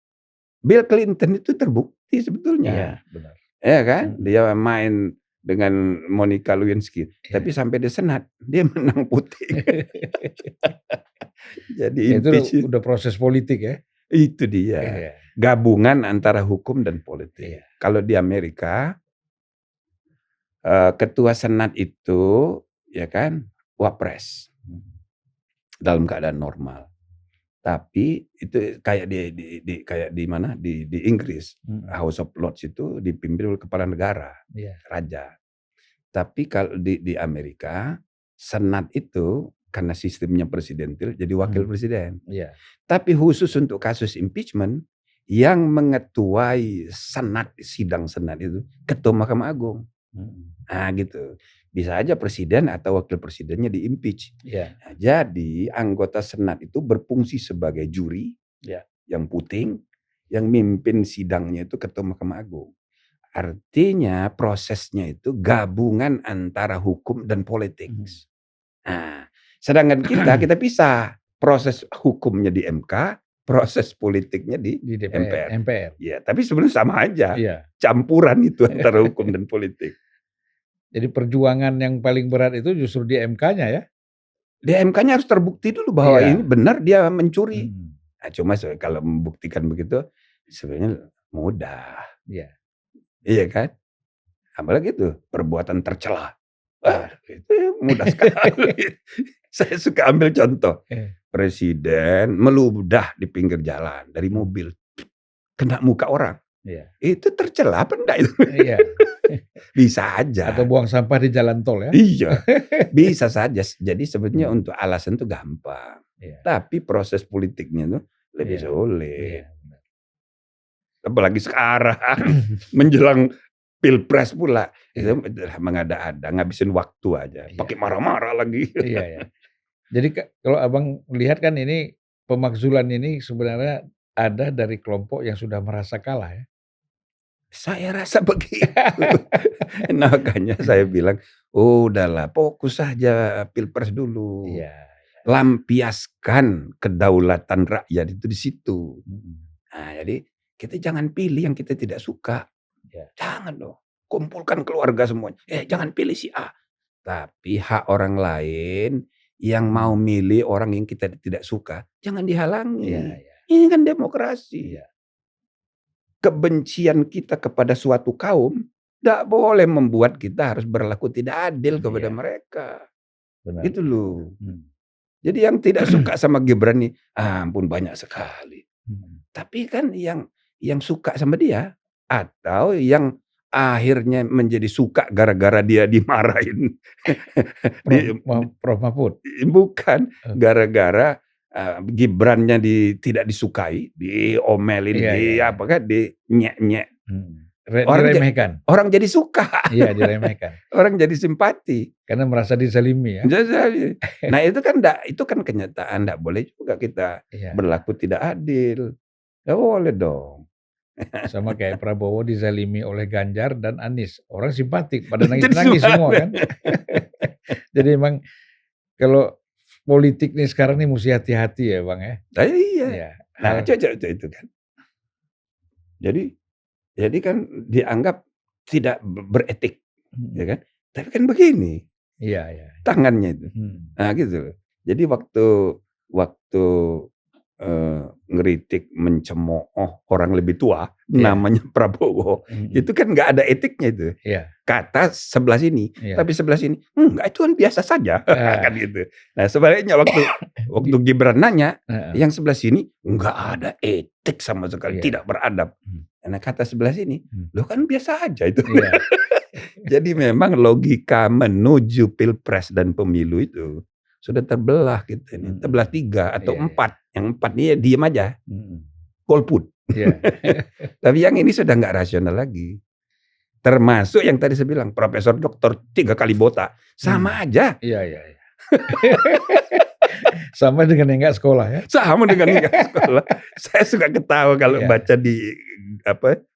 Bill Clinton itu terbukti sebetulnya.
Benar.
Ya kan? Dia main dengan Monica Lewinsky, tapi sampai di Senat dia menang putih. Jadi
itu udah proses politik ya.
Itu dia. Gabungan antara hukum dan politik. Kalau di Amerika ketua Senat itu ya kan wapres dalam keadaan normal. Tapi itu kayak di mana di Inggris, House of Lords itu dipimpin oleh kepala negara, raja. Tapi kalau di Amerika Senat itu karena sistemnya presidentil jadi wakil presiden. Tapi khusus untuk kasus impeachment yang mengetuai Senat, sidang Senat itu ketua Mahkamah Agung. Nah gitu. Bisa aja presiden atau wakil presidennya diimpeach. Nah, jadi anggota Senat itu berfungsi sebagai juri yang puting, yang mimpin sidangnya itu ketua Mahkamah Agung. Artinya prosesnya itu gabungan antara hukum dan politik. Nah, sedangkan kita pisah. Proses hukumnya di MK, proses politiknya di MPR. Ya, tapi sebenarnya sama aja. Campuran itu antara hukum dan politik.
Jadi perjuangan yang paling berat itu justru di MK-nya ya?
Di MK-nya harus terbukti dulu bahwa ini benar dia mencuri. Nah, cuma kalau membuktikan begitu sebenarnya mudah. Iya kan? Apalagi itu perbuatan tercela. Itu mudah sekali. Saya suka ambil contoh. Presiden meludah di pinggir jalan dari mobil. Kena muka orang. Itu tercela apa enggak itu?
Iya.
Bisa aja.
Atau buang sampah di jalan tol ya?
Iya, bisa saja. Jadi sebetulnya untuk alasan itu gampang. Tapi proses politiknya tuh lebih sulit. Apalagi sekarang menjelang pilpres pula, itu mengada-ada, ngabisin waktu aja, pakai marah-marah lagi.
Iya. Jadi kalau Abang lihat kan ini pemakzulan ini sebenarnya ada dari kelompok yang sudah merasa kalah ya?
Saya rasa begitu. Nah, makanya saya bilang, udahlah fokus saja pilpres dulu. Lampiaskan kedaulatan rakyat itu di situ. Nah, jadi kita jangan pilih yang kita tidak suka. Jangan dong. Kumpulkan keluarga semuanya. Jangan pilih si A. Tapi hak orang lain yang mau milih orang yang kita tidak suka, jangan dihalangi. Ini kan demokrasi. Kebencian kita kepada suatu kaum tidak boleh membuat kita harus berlaku tidak adil kepada mereka.
Benar.
Gitu loh. Jadi yang tidak suka sama Gibran nih, ampun banyak sekali. Tapi kan yang suka sama dia atau yang akhirnya menjadi suka gara-gara dia dimarahin.
Prof Mahfud?
Bukan, gara-gara Gibrannya tidak disukai, diomelin, dinyek-nyek.
Diremehkan.
Orang jadi suka.
Iya, diremehkan.
Orang jadi simpati.
Karena merasa dizalimi ya.
Nah itu kan kenyataan, enggak boleh juga kita berlaku tidak adil. Enggak boleh dong.
Sama kayak Prabowo dizalimi oleh Ganjar dan Anies. Orang simpatik, pada nangis-nangis semua kan. Jadi emang kalau politik nih sekarang nih mesti hati-hati ya Bang ya.
Iya. Nah coba itu kan. Jadi kan dianggap tidak beretik, ya kan? Tapi kan begini.
Iya.
Tangannya itu. Nah gitu. Jadi waktu ngeritik, mencemooh orang lebih tua, namanya Prabowo, itu kan nggak ada etiknya itu. Kata sebelah sini, tapi sebelah sini, enggak, itu kan biasa saja, kan gitu. Nah sebaliknya waktu Gibran nanya, yang sebelah sini nggak ada etik sama sekali, tidak beradab. Nah kata sebelah sini, lo kan biasa aja itu. Jadi memang logika menuju pilpres dan pemilu itu sudah terbelah kita ini, terbelah 3 atau 4. Yang 4 ini ya diem aja, golput. Tapi yang ini sudah nggak rasional lagi. Termasuk yang tadi saya bilang, Profesor Doktor 3 kali botak, sama aja.
Iya. Sama dengan yang nggak sekolah ya.
Sama dengan yang nggak sekolah. Saya suka ketawa kalau baca di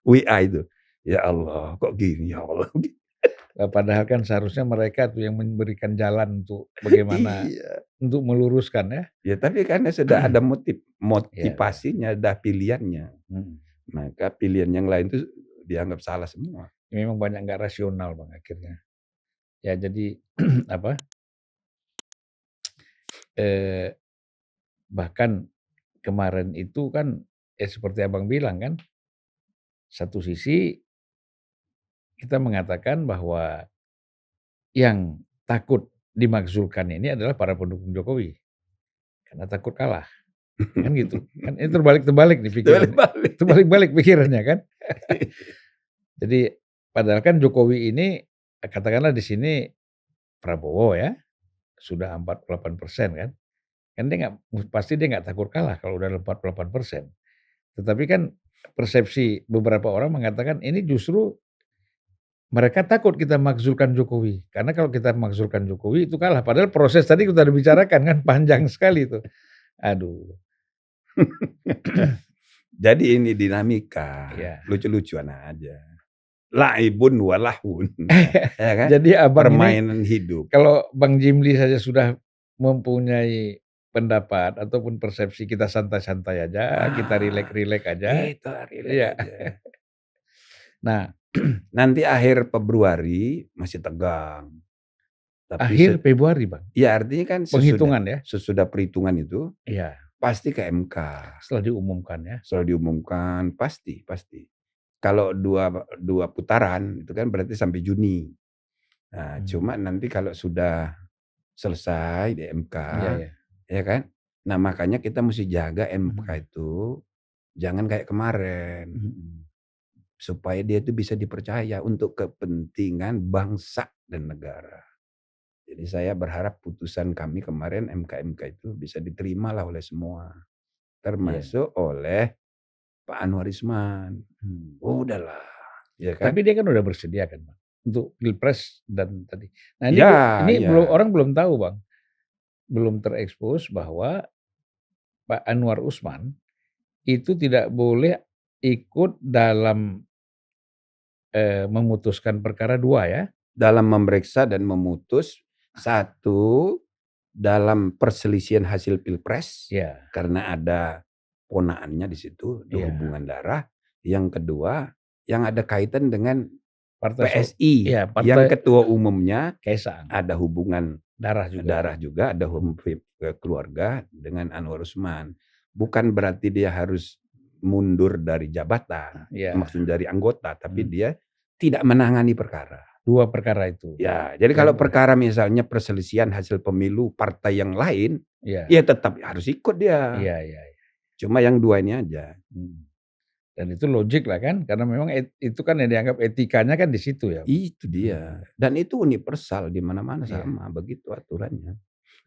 WA itu. Ya Allah, kok gini ya Allah.
Padahal kan seharusnya mereka tuh yang memberikan jalan untuk bagaimana untuk meluruskan ya.
Ya tapi karena sudah ada motivasinya, ada pilihannya. Maka pilihan yang lain itu dianggap salah semua.
Memang banyak nggak rasional Bang akhirnya. Ya jadi bahkan kemarin itu kan seperti Abang bilang kan, satu sisi kita mengatakan bahwa yang takut dimakzulkan ini adalah para pendukung Jokowi. Karena takut kalah. Kan gitu. Kan ini terbalik-terbalik nih pikirannya. Terbalik-balik pikirannya kan. Jadi padahal kan Jokowi ini katakanlah di sini Prabowo ya sudah 48% kan. Kan dia pasti dia nggak takut kalah kalau udah 48%. Tetapi kan persepsi beberapa orang mengatakan ini justru mereka takut kita makzulkan Jokowi. Karena kalau kita makzulkan Jokowi itu kalah. Padahal proses tadi kita udah bicarakan kan panjang sekali itu. Aduh.
Jadi ini dinamika. Lucu-lucuan aja. Laibun walahun. Ya kan?
Jadi Abang
permainan hidup.
Kalau Bang Jimli saja sudah mempunyai pendapat ataupun persepsi kita santai-santai aja, kita rileks-rileks aja.
Kita rileks aja.
Nah,
nanti akhir Februari masih tegang.
Tapi akhir Februari Bang?
Ya artinya kan
penghitungan
sesudah perhitungan itu pasti ke MK.
Setelah diumumkan ya?
Setelah diumumkan pasti. Kalau dua putaran itu kan berarti sampai Juni. Nah, cuma nanti kalau sudah selesai di MK, ya kan? Nah makanya kita mesti jaga MK itu jangan kayak kemarin. supaya dia itu bisa dipercaya untuk kepentingan bangsa dan negara. Jadi saya berharap putusan kami kemarin MK itu bisa diterima lah oleh semua. Termasuk oleh Pak Anwar Usman. Udahlah, ya kan?
Tapi dia kan udah bersedia kan, Bang, untuk Pilpres dan tadi. Nah ini
Ya.
orang belum tahu, Bang. Belum terekspos bahwa Pak Anwar Usman itu tidak boleh ikut dalam memutuskan perkara 2 ya?
Dalam memeriksa dan memutus, 1 dalam perselisihan hasil Pilpres, karena ada ponaannya di situ, hubungan darah. Yang kedua, yang ada kaitan dengan PSI, yang ketua umumnya
Kaisang.
ada hubungan
darah
juga, ada hubungan keluarga dengan Anwar Usman. Bukan berarti dia harus mundur dari jabatan, maksudnya dari anggota, tapi dia tidak menangani perkara.
2 perkara itu.
Ya, jadi kalau perkara misalnya perselisihan hasil pemilu partai yang lain, ya tetap harus ikut dia.
Iya.
Cuma yang 2 ini aja.
Dan itu logik lah kan, karena memang itu kan yang dianggap etikanya kan di situ ya.
Itu dia. Dan itu universal di mana-mana sama, begitu aturannya.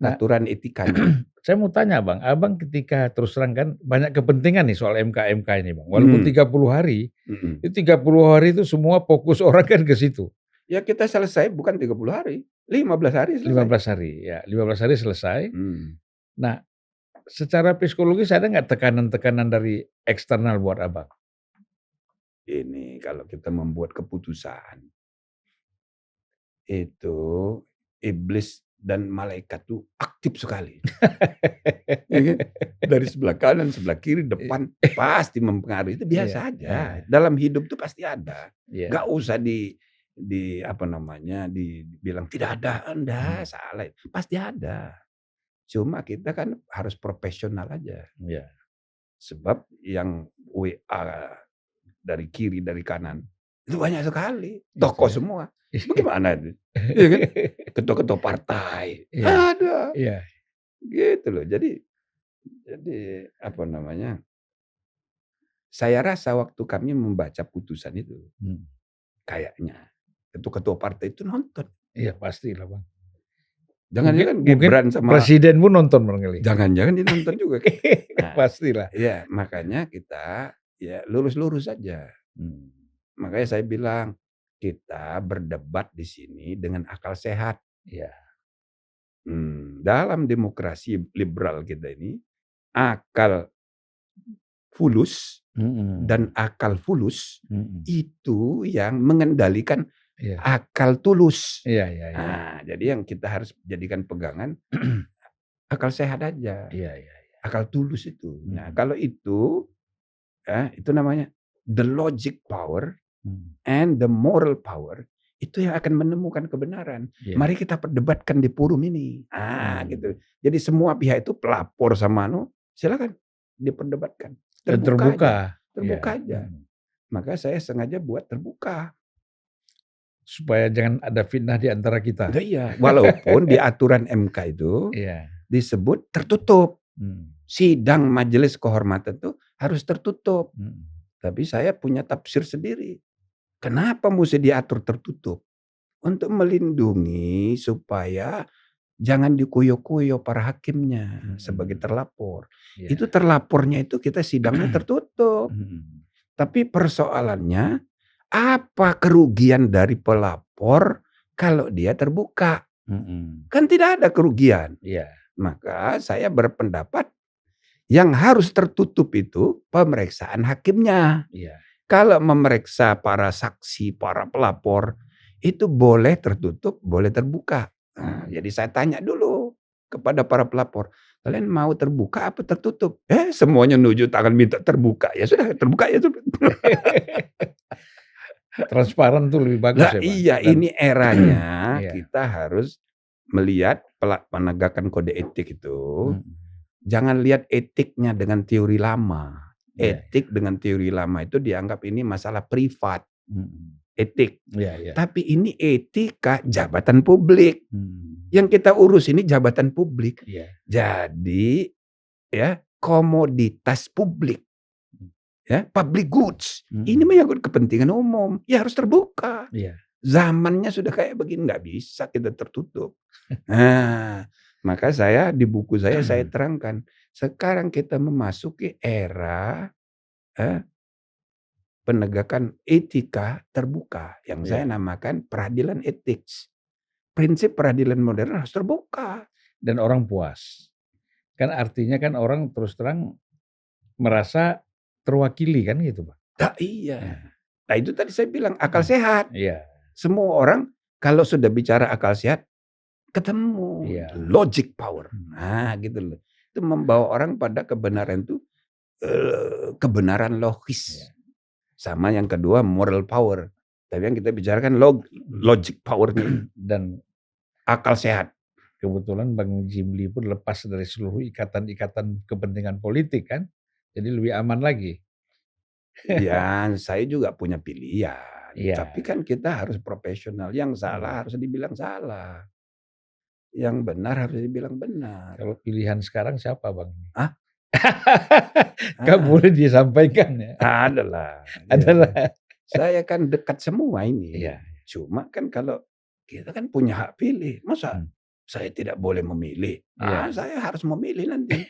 Aturan etikanya.
Saya mau tanya Bang, Abang ketika terus terang kan banyak kepentingan nih soal MK ini Bang. Walaupun 30 hari, itu 30 hari itu semua fokus orang kan ke situ.
Ya kita selesai bukan 30 hari, 15 hari selesai.
15 hari, ya 15 hari selesai. Nah, secara psikologis ada nggak tekanan-tekanan dari eksternal buat Abang?
Ini kalau kita membuat keputusan, itu iblis dan malaikat tuh aktif sekali. Ya kan? Dari sebelah kanan, sebelah kiri, depan pasti mempengaruhi, itu biasa aja. Dalam hidup tuh pasti ada. Nggak usah dibilang tidak ada, enggak, salah. Pasti ada. Cuma kita kan harus profesional aja. Sebab yang WA dari kiri, dari kanan, itu banyak sekali. Tokoh semua. Bagaimana itu? Ya kan? Ketua-ketua partai. Ada. Gitu loh. Jadi saya rasa waktu kami membaca putusan itu, kayaknya ketua-ketua partai itu nonton.
Iya pastilah Bang.
Jangan-jangan Gibran sama
presiden pun nonton barangkali.
Jangan-jangan dia nonton juga.
Pastilah.
Ya makanya kita lurus-lurus saja. Makanya saya bilang kita berdebat di sini dengan akal sehat. Dalam demokrasi liberal kita ini, akal fulus dan akal fulus itu yang mengendalikan akal tulus. Nah, jadi yang kita harus jadikan pegangan akal sehat aja. Akal tulus itu. Nah, kalau itu namanya the logic power and the moral power, itu yang akan menemukan kebenaran. Mari kita perdebatkan di forum ini. Gitu. Jadi semua pihak itu pelapor sama silakan diperdebatkan. Terbuka aja. Maka saya sengaja buat terbuka.
Supaya jangan ada fitnah di antara kita.
Iya, walaupun di aturan MK itu disebut tertutup. Sidang majelis kehormatan itu harus tertutup. Tapi saya punya tafsir sendiri. Kenapa mesti diatur tertutup? Untuk melindungi supaya jangan dikuyo-kuyo para hakimnya sebagai terlapor. Itu terlapornya itu kita sidangnya tertutup. Tapi persoalannya, apa kerugian dari pelapor kalau dia terbuka? Kan tidak ada kerugian. Maka saya berpendapat yang harus tertutup itu pemeriksaan hakimnya. Kalau memeriksa para saksi, para pelapor, itu boleh tertutup, boleh terbuka. Nah, jadi saya tanya dulu kepada para pelapor, kalian mau terbuka apa tertutup? Semuanya nunjuk tangan minta terbuka. Ya sudah, terbuka ya.
Transparan tuh lebih bagus ya Pak.
Iya, ini eranya kita harus melihat penegakan kode etik itu. Jangan lihat etiknya dengan teori lama. Etik dengan teori lama itu dianggap ini masalah privat. Etik. Tapi ini etika jabatan publik. Yang kita urus ini jabatan publik. Jadi komoditas publik. Ya, public goods. Ini menyangkut kepentingan umum. Ya harus terbuka.
Iya.
Zamannya sudah kayak begini, nggak bisa kita tertutup. Nah, maka di buku saya terangkan. Sekarang kita memasuki era penegakan etika terbuka. Yang saya namakan peradilan etik. Prinsip peradilan modern harus terbuka.
Dan orang puas. Kan artinya kan orang terus terang merasa terwakili kan gitu, Pak.
Iya. Nah itu tadi saya bilang akal sehat.
Iya.
Semua orang kalau sudah bicara akal sehat ketemu logic power. Nah gitu loh. Itu membawa orang pada kebenaran itu kebenaran logis. Sama yang kedua moral power. Tapi yang kita bicarakan logic powernya
dan
akal sehat.
Kebetulan Bang Jimli pun lepas dari seluruh ikatan-ikatan kepentingan politik kan. Jadi lebih aman lagi.
Ya, saya juga punya pilihan. Tapi kan kita harus profesional. Yang salah harus dibilang salah. Yang benar harus dibilang benar.
Kalau pilihan sekarang siapa, Bang?
Hah?
Gak boleh disampaikan ya.
Adalah. Saya kan dekat semua ini. Cuma kan kalau kita kan punya hak pilih. Masa saya tidak boleh memilih? Saya harus memilih nanti.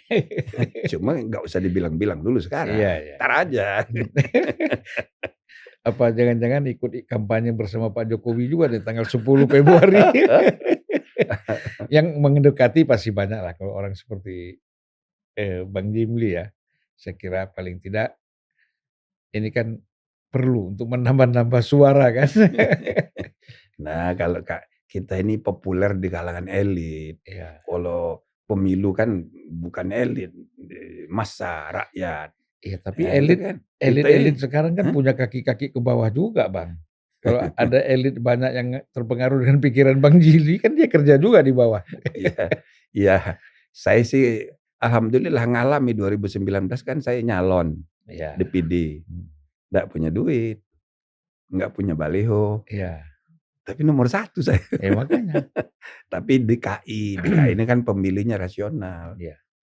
Cuma nggak usah dibilang-bilang dulu sekarang. Ntar aja.
Apa jangan-jangan ikut kampanye bersama Pak Jokowi juga di tanggal 10 Februari. Yang mendekati pasti banyak lah kalau orang seperti Bang Jimli ya. Saya kira paling tidak ini kan perlu untuk menambah-nambah suara kan.
Nah kalau kita ini populer di kalangan elit. Kalau pemilu kan bukan elit, massa rakyat.
Iya tapi elit sekarang kan punya kaki-kaki ke bawah juga, Bang. Kalau ada elit banyak yang terpengaruh dengan pikiran Bang Jimli kan dia kerja juga di bawah.
Iya. Saya sih alhamdulillah ngalami 2019 kan saya nyalon DPD. Nggak punya duit, nggak punya baliho. Tapi nomor 1 saya.
Makanya.
Tapi DKI ini kan pemilihnya rasional.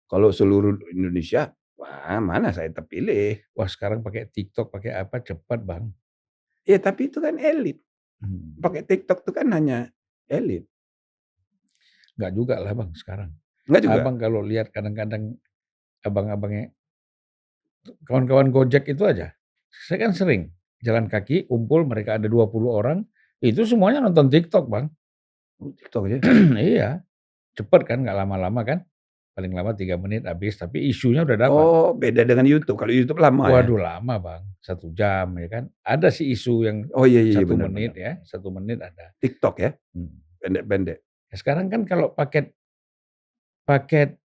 Kalau seluruh Indonesia, wah mana saya terpilih.
Wah sekarang pakai TikTok, pakai apa cepat, Bang.
Ya tapi itu kan elit. Pakai TikTok itu kan hanya elit.
Enggak juga lah Bang sekarang.
Enggak juga?
Abang kalau lihat kadang-kadang abang-abangnya, kawan-kawan Gojek itu aja. Saya kan sering jalan kaki, kumpul mereka ada 20 orang, itu semuanya nonton TikTok Bang.
TikTok aja?
Iya, cepet kan, nggak lama-lama kan. Paling lama 3 menit habis, tapi isunya udah dapat.
Oh beda dengan YouTube, kalau YouTube lama ya?
Waduh lama Bang, 1 jam ya kan. Ada sih isu yang 1 menit ya, 1 menit ada.
TikTok ya? Pendek-pendek.
Sekarang kan kalau paket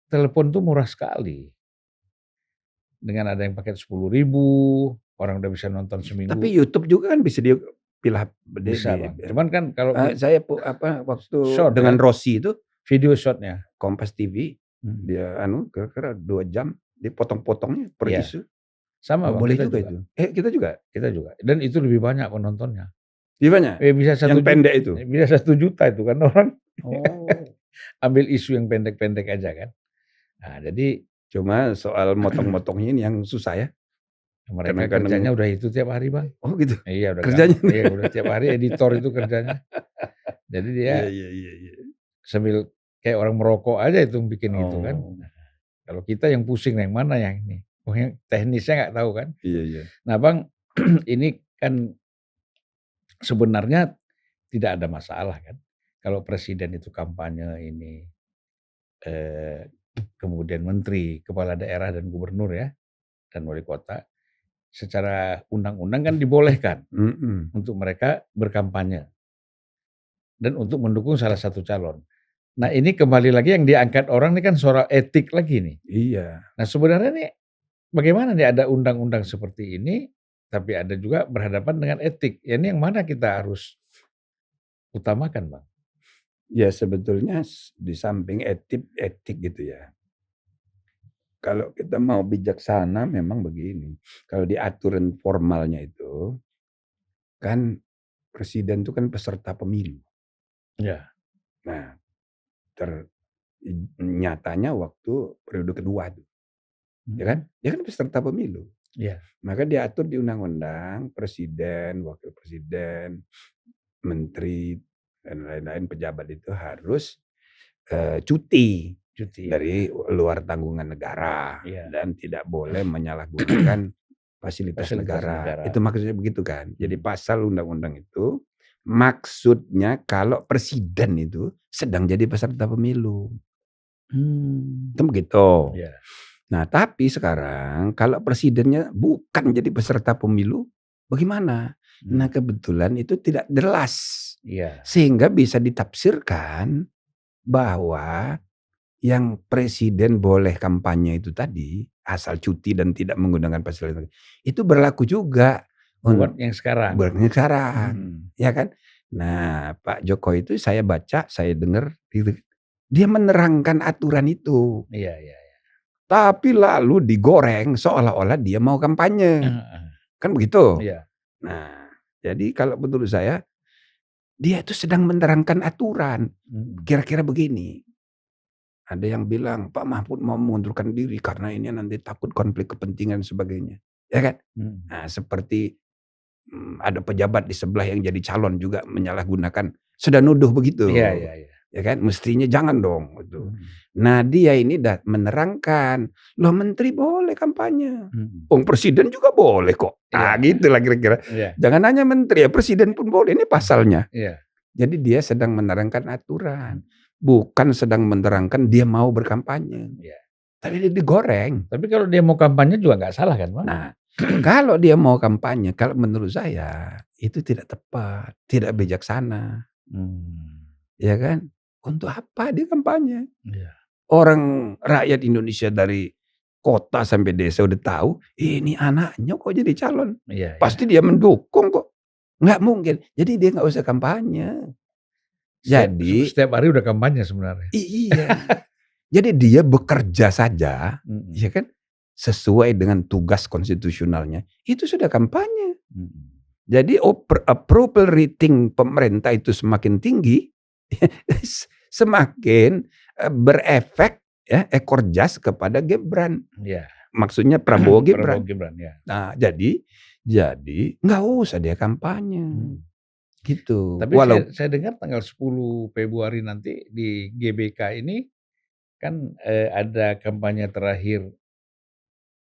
telepon tuh murah sekali. Dengan ada yang paket 10.000, orang udah bisa nonton seminggu.
Tapi YouTube juga kan bisa dipilah.
Bisa Bang, cuman kan kalau
saya waktu short dengan Rossi itu
video short-nya
Kompas TV dia kira-kira 2 jam dipotong-potongnya per isu.
Sama Bang,
boleh juga itu. Kita juga?
Kita juga. Dan itu lebih banyak penontonnya.
Lebih banyak?
Bisa 1
yang pendek itu?
Bisa 1 juta itu kan orang. Ambil isu yang pendek-pendek aja kan. Nah jadi
cuma soal motong-motongnya ini yang susah ya.
Mereka kerjanya udah itu tiap hari Bang.
Oh gitu?
Iya udah
kerjanya?
Iya udah tiap hari editor itu kerjanya. Jadi dia sambil kayak orang merokok aja itu bikin gitu kan. Kalau kita yang pusing yang mana yang ini. Yang teknisnya nggak tahu kan.
Iya.
Nah Bang, ini kan sebenarnya tidak ada masalah kan. Kalau presiden itu kampanye ini, kemudian menteri, kepala daerah dan gubernur ya, dan wali kota, secara undang-undang kan dibolehkan untuk mereka berkampanye dan untuk mendukung salah satu calon. Nah ini kembali lagi yang diangkat orang ini kan soal etik lagi nih.
Iya.
Nah sebenarnya nih bagaimana nih ada undang-undang seperti ini, tapi ada juga berhadapan dengan etik. Ya ini yang mana kita harus utamakan Bang?
Ya sebetulnya di samping etik gitu ya. Kalau kita mau bijaksana memang begini. Kalau di aturan formalnya itu kan presiden itu kan peserta pemilu.
Ya.
Nah, nyatanya waktu periode kedua tuh. Ya kan? Dia kan peserta pemilu. Maka diatur di undang-undang presiden, wakil presiden, menteri dan lain-lain pejabat itu harus cuti dari luar tanggungan negara dan tidak boleh menyalahgunakan fasilitas negara. Itu maksudnya begitu kan. Jadi pasal undang-undang itu maksudnya kalau presiden itu sedang jadi peserta pemilu. Itu begitu. Nah, tapi sekarang kalau presidennya bukan jadi peserta pemilu, bagaimana? Nah, kebetulan itu tidak jelas. Sehingga bisa ditafsirkan bahwa yang presiden boleh kampanye itu tadi, asal cuti dan tidak menggunakan fasilitas itu berlaku juga
buat yang sekarang.
Ya kan? Nah, Pak Jokowi itu saya baca, saya dengar dia menerangkan aturan itu. Tapi lalu digoreng seolah-olah dia mau kampanye. Kan begitu? Nah, jadi kalau menurut saya dia itu sedang menerangkan aturan. Kira-kira begini. Ada yang bilang Pak Mahfud mau mengundurkan diri karena ini nanti takut konflik kepentingan dan sebagainya. Ya kan? Nah, seperti ada pejabat di sebelah yang jadi calon juga menyalahgunakan. Sudah nuduh begitu. Ya kan? Mestinya jangan dong. Gitu. Nah, dia ini menerangkan. Loh, menteri boleh kampanye. Presiden juga boleh kok. Nah, gitu lah kira-kira. Jangan hanya menteri, ya presiden pun boleh. Ini pasalnya. Jadi dia sedang menerangkan aturan. Bukan sedang menerangkan dia mau berkampanye. Tapi dia digoreng.
Tapi kalau dia mau kampanye juga nggak salah kan, Pak?
Nah, kalau dia mau kampanye, kalau menurut saya itu tidak tepat, tidak bijaksana. Ya kan? Untuk apa dia kampanye? Orang rakyat Indonesia dari kota sampai desa udah tahu, ini anaknya kok jadi calon. Pasti dia mendukung kok. Nggak mungkin. Jadi dia nggak usah kampanye. Jadi
setiap hari udah kampanye sebenarnya.
Iya. Jadi dia bekerja saja, ya kan, sesuai dengan tugas konstitusionalnya. Itu sudah kampanye. Jadi approval rating pemerintah itu semakin tinggi, semakin berefek ya ekor jas kepada Gibran. Maksudnya Prabowo Gibran. Nah, jadi nggak usah dia kampanye. Gitu.
Tapi saya dengar tanggal 10 Februari nanti di GBK ini kan ada kampanye terakhir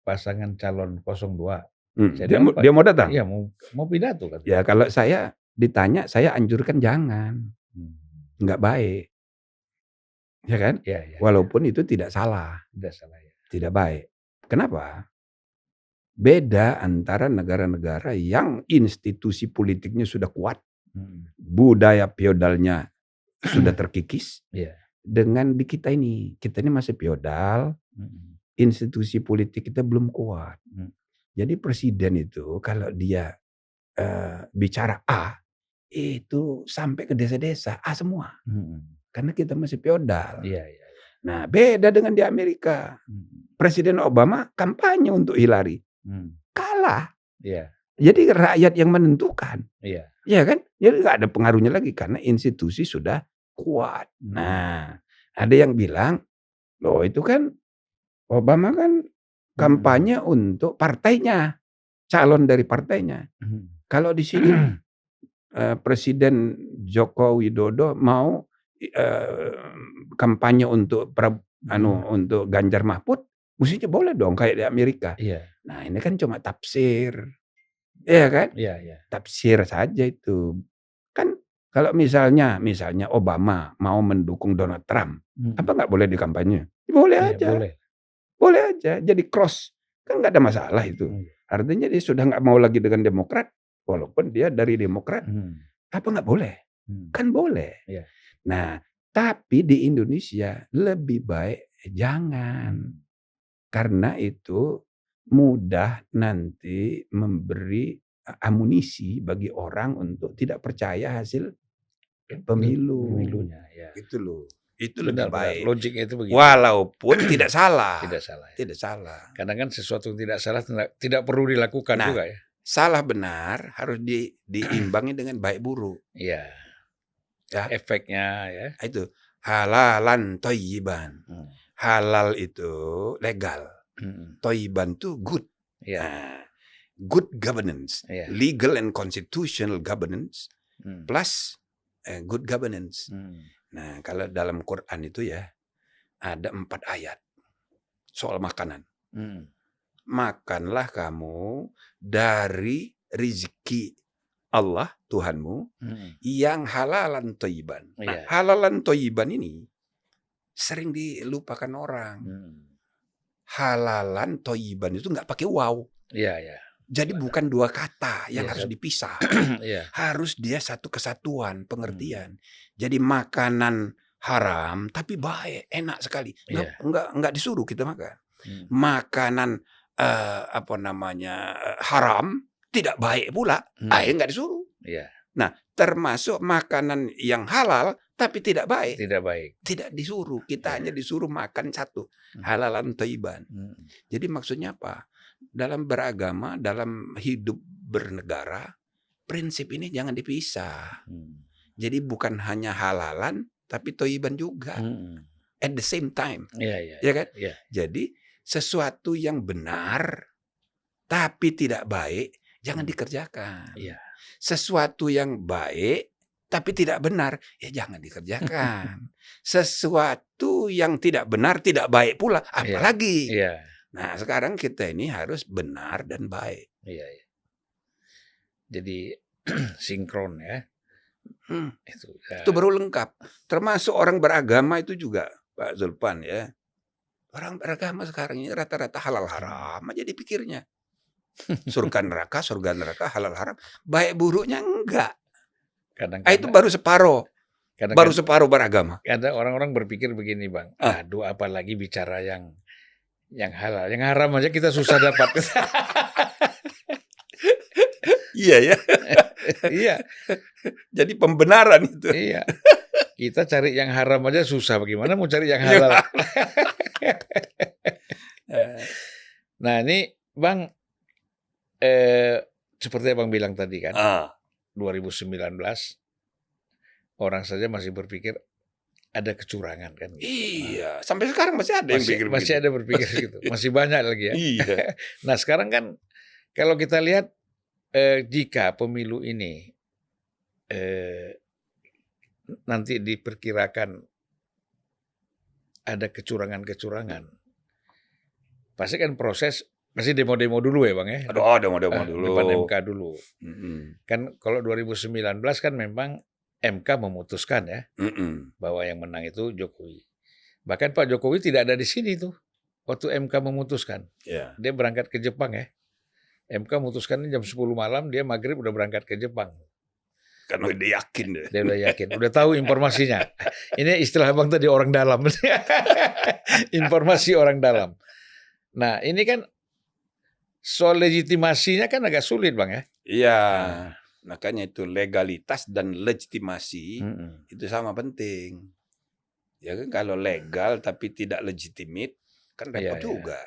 pasangan calon 02.
Dia mau datang?
Iya, mau pidato kan.
Ya, kalau saya ditanya, saya anjurkan jangan. Nggak baik. Ya kan? Walaupun itu tidak salah. Tidak baik. Kenapa? Beda antara negara-negara yang institusi politiknya sudah kuat. Budaya feodalnya sudah terkikis. Dengan di kita ini masih feodal. Institusi politik kita belum kuat. Jadi presiden itu kalau dia bicara A, itu sampai ke desa-desa A semua. Karena kita masih feodal. Nah, beda dengan di Amerika. Presiden Obama kampanye untuk Hillary. Kalah. Jadi rakyat yang menentukan. Ya kan? Jadi nggak ada pengaruhnya lagi karena institusi sudah kuat. Nah, ada yang bilang, loh itu kan Obama kan kampanye untuk partainya, calon dari partainya. Kalau di sini Presiden Joko Widodo mau kampanye untuk untuk Ganjar Mahfud, mestinya boleh dong kayak di Amerika. Nah, ini kan cuma tafsir. Iya kan? Tafsir saja itu. Kan kalau misalnya Obama mau mendukung Donald Trump, apa nggak boleh di kampanye? Boleh aja. Boleh aja. Jadi cross. Kan nggak ada masalah itu. Artinya dia sudah nggak mau lagi dengan Demokrat, walaupun dia dari Demokrat. Apa nggak boleh? Kan boleh. Nah, tapi di Indonesia lebih baik jangan. Karena itu mudah nanti memberi amunisi bagi orang untuk tidak percaya hasil pemilunya. Gitu loh. Itu lebih baik.
Logiknya itu begitu.
Walaupun tidak salah.
Tidak salah. Karena kan sesuatu yang tidak salah tidak perlu dilakukan juga ya.
Salah benar harus diimbangi dengan baik buruk.
Ya. Efeknya ya.
Itu halalan thayyiban. Halal itu legal. Thayyiban itu good. Good governance, legal and constitutional governance, plus good governance. Nah, kalau dalam Quran itu ya ada 4 ayat soal makanan. Makanlah kamu dari rezeki Allah Tuhanmu yang halalan thayyiban. Nah, halalan thayyiban ini sering dilupakan orang. Halalan thayyiban itu nggak pakai waw. Jadi bukan 2 kata yang harus dipisah. Harus dia satu kesatuan pengertian. Jadi makanan haram tapi baik, enak sekali. Enggak disuruh kita makan. Makanan haram tidak baik pula, enggak disuruh. Nah, termasuk makanan yang halal tapi tidak baik. Tidak disuruh. Kita hanya disuruh makan satu, halalan thayyiban. Jadi maksudnya apa? Dalam beragama, dalam hidup bernegara, prinsip ini jangan dipisah. Jadi bukan hanya halalan tapi thayyiban juga. At the same time. Ya kan? Jadi sesuatu yang benar tapi tidak baik jangan dikerjakan. Sesuatu yang baik tapi tidak benar ya jangan dikerjakan. Sesuatu yang tidak benar tidak baik pula apalagi. Nah, sekarang kita ini harus benar dan baik.
Jadi sinkron ya.
Itu baru lengkap. Termasuk orang beragama itu juga, Pak Zulpan ya. Orang beragama sekarang ini rata-rata halal haram aja dipikirnya. Surga neraka, halal haram. Baik buruknya enggak. Itu baru separuh. Baru separuh beragama.
Kadang orang-orang berpikir begini, Bang. Aduh, apalagi bicara yang halal. Yang haram aja kita susah dapat.
Iya ya.
Iya.
Jadi pembenaran itu.
Iya. Kita cari yang haram aja susah. Bagaimana mau cari yang halal? Nah ini Bang, seperti Abang bilang tadi kan, 2019 orang saja masih berpikir ada kecurangan kan. Gitu.
Iya, sampai sekarang masih ada yang pikir
masih ada berpikir gitu. Masih banyak lagi ya.
Iya.
Nah sekarang kan kalau kita lihat jika pemilu ini nanti diperkirakan ada kecurangan-kecurangan, pasti kan pasti demo-demo dulu ya Bang ya.
Demo-demo dulu.
Depan MK dulu. Kan kalau 2019 kan memang MK memutuskan ya bahwa yang menang itu Jokowi. Bahkan Pak Jokowi tidak ada di sini tuh waktu MK memutuskan. Dia berangkat ke Jepang ya. MK memutuskan jam 10 malam, dia maghrib udah berangkat ke Jepang.
Karena udah yakin deh.
Dia udah yakin, udah tahu informasinya. Ini istilah Bang tadi orang dalam. Informasi orang dalam. Nah ini kan soal legitimasinya kan agak sulit Bang ya.
Iya, makanya itu legalitas dan legitimasi itu sama penting. Ya kan kalau legal tapi tidak legitimate kan repot juga.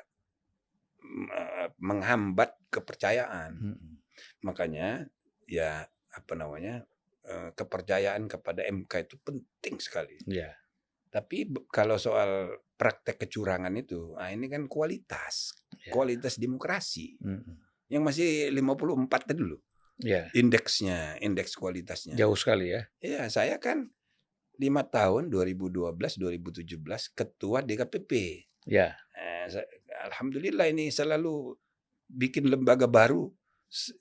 Menghambat kepercayaan. Makanya ya kepercayaan kepada MK itu penting sekali. Tapi kalau soal praktek kecurangan itu, ini kan kualitas kualitas demokrasi yang masih 54 dulu. Indeksnya, indeks kualitasnya.
Jauh sekali ya.
Iya, saya kan 5 tahun 2012-2017 ketua DKPP. Alhamdulillah ini selalu bikin lembaga baru.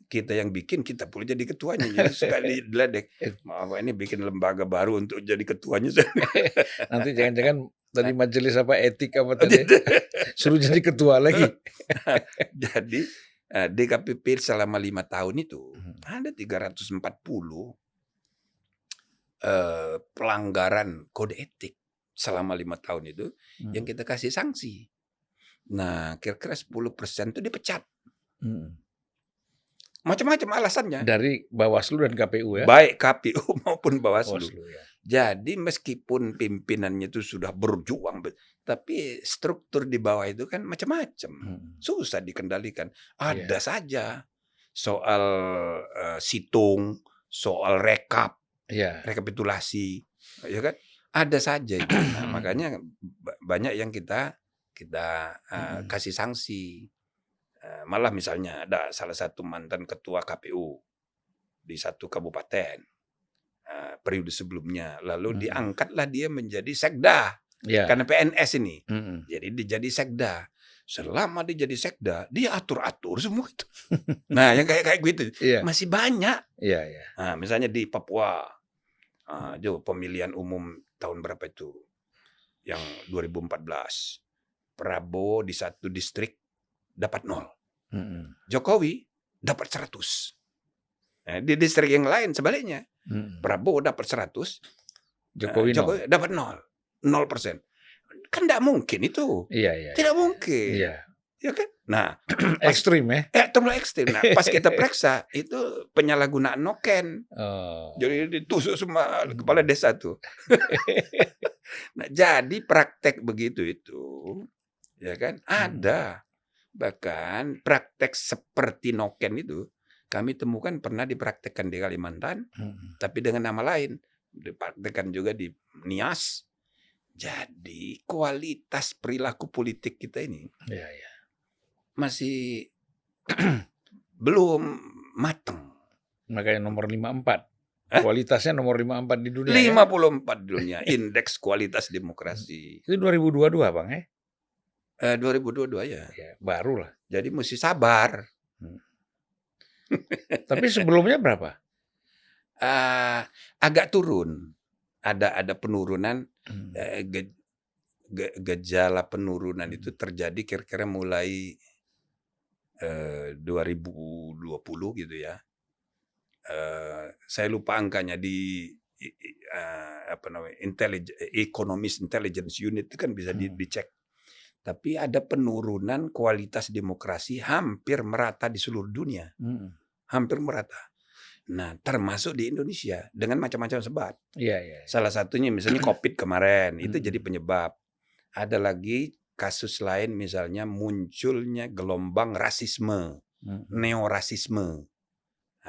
Kita yang bikin, kita pula jadi ketuanya. Jadi sekali diledek, maaf ini bikin lembaga baru untuk jadi ketuanya.
Nanti jangan-jangan tadi majelis etik tadi suruh jadi ketua lagi.
Jadi DKPP selama 5 tahun itu ada 340 pelanggaran kode etik selama 5 tahun itu yang kita kasih sanksi. Nah, kira-kira 10% itu dipecat. Macam-macam alasannya.
Dari Bawaslu dan KPU ya?
Baik KPU maupun Bawaslu. Jadi meskipun pimpinannya itu sudah berjuang, tapi struktur di bawah itu kan macam-macam. Susah dikendalikan. Ada saja soal situng, soal rekapitulasi, ya kan? Ada saja. Nah, makanya banyak yang kita kasih sanksi. Malah misalnya ada salah satu mantan ketua KPU di satu kabupaten periode sebelumnya, lalu diangkatlah dia menjadi sekda karena PNS ini. Jadi dia jadi sekda. Selama dia jadi sekda, dia atur-atur semua itu. Nah, yang kayak gitu masih banyak. Nah, misalnya di Papua, pemilihan umum tahun berapa itu? Yang 2014, Prabowo di satu distrik dapat 0. Jokowi dapat 100. Nah, di distrik yang lain sebaliknya. Prabowo dapat 100, Jokowi dapat 0%. Kan tidak mungkin itu. Tidak mungkin. Ya kan? Nah,
ekstrim ya?
Terlalu ekstrim. Nah, pas kita periksa itu penyalahgunaan noken. Jadi ditusuk semua kepala desa tuh. Nah, jadi praktek begitu itu, ya kan? Ada. Bahkan praktek seperti noken itu kami temukan pernah dipraktekkan di Kalimantan, tapi dengan nama lain. Dipraktekkan juga di Nias. Jadi kualitas perilaku politik kita ini masih belum matang.
Makanya nomor 54. Kualitasnya nomor 54 di dunia.
54 di dunia indeks kualitas demokrasi.
Itu 2022 Bang
2022 ya.
Baru lah.
Jadi mesti sabar.
Tapi sebelumnya berapa?
Agak turun. Ada penurunan. Gejala penurunan itu terjadi kira-kira mulai 2020 gitu ya. Saya lupa angkanya di Economist Intelligence Unit itu kan bisa dicek. Tapi ada penurunan kualitas demokrasi hampir merata di seluruh dunia. Hampir merata. Nah, termasuk di Indonesia dengan macam-macam sebab. Salah satunya misalnya COVID kemarin, itu jadi penyebab. Ada lagi kasus lain misalnya munculnya gelombang rasisme, neorasisme.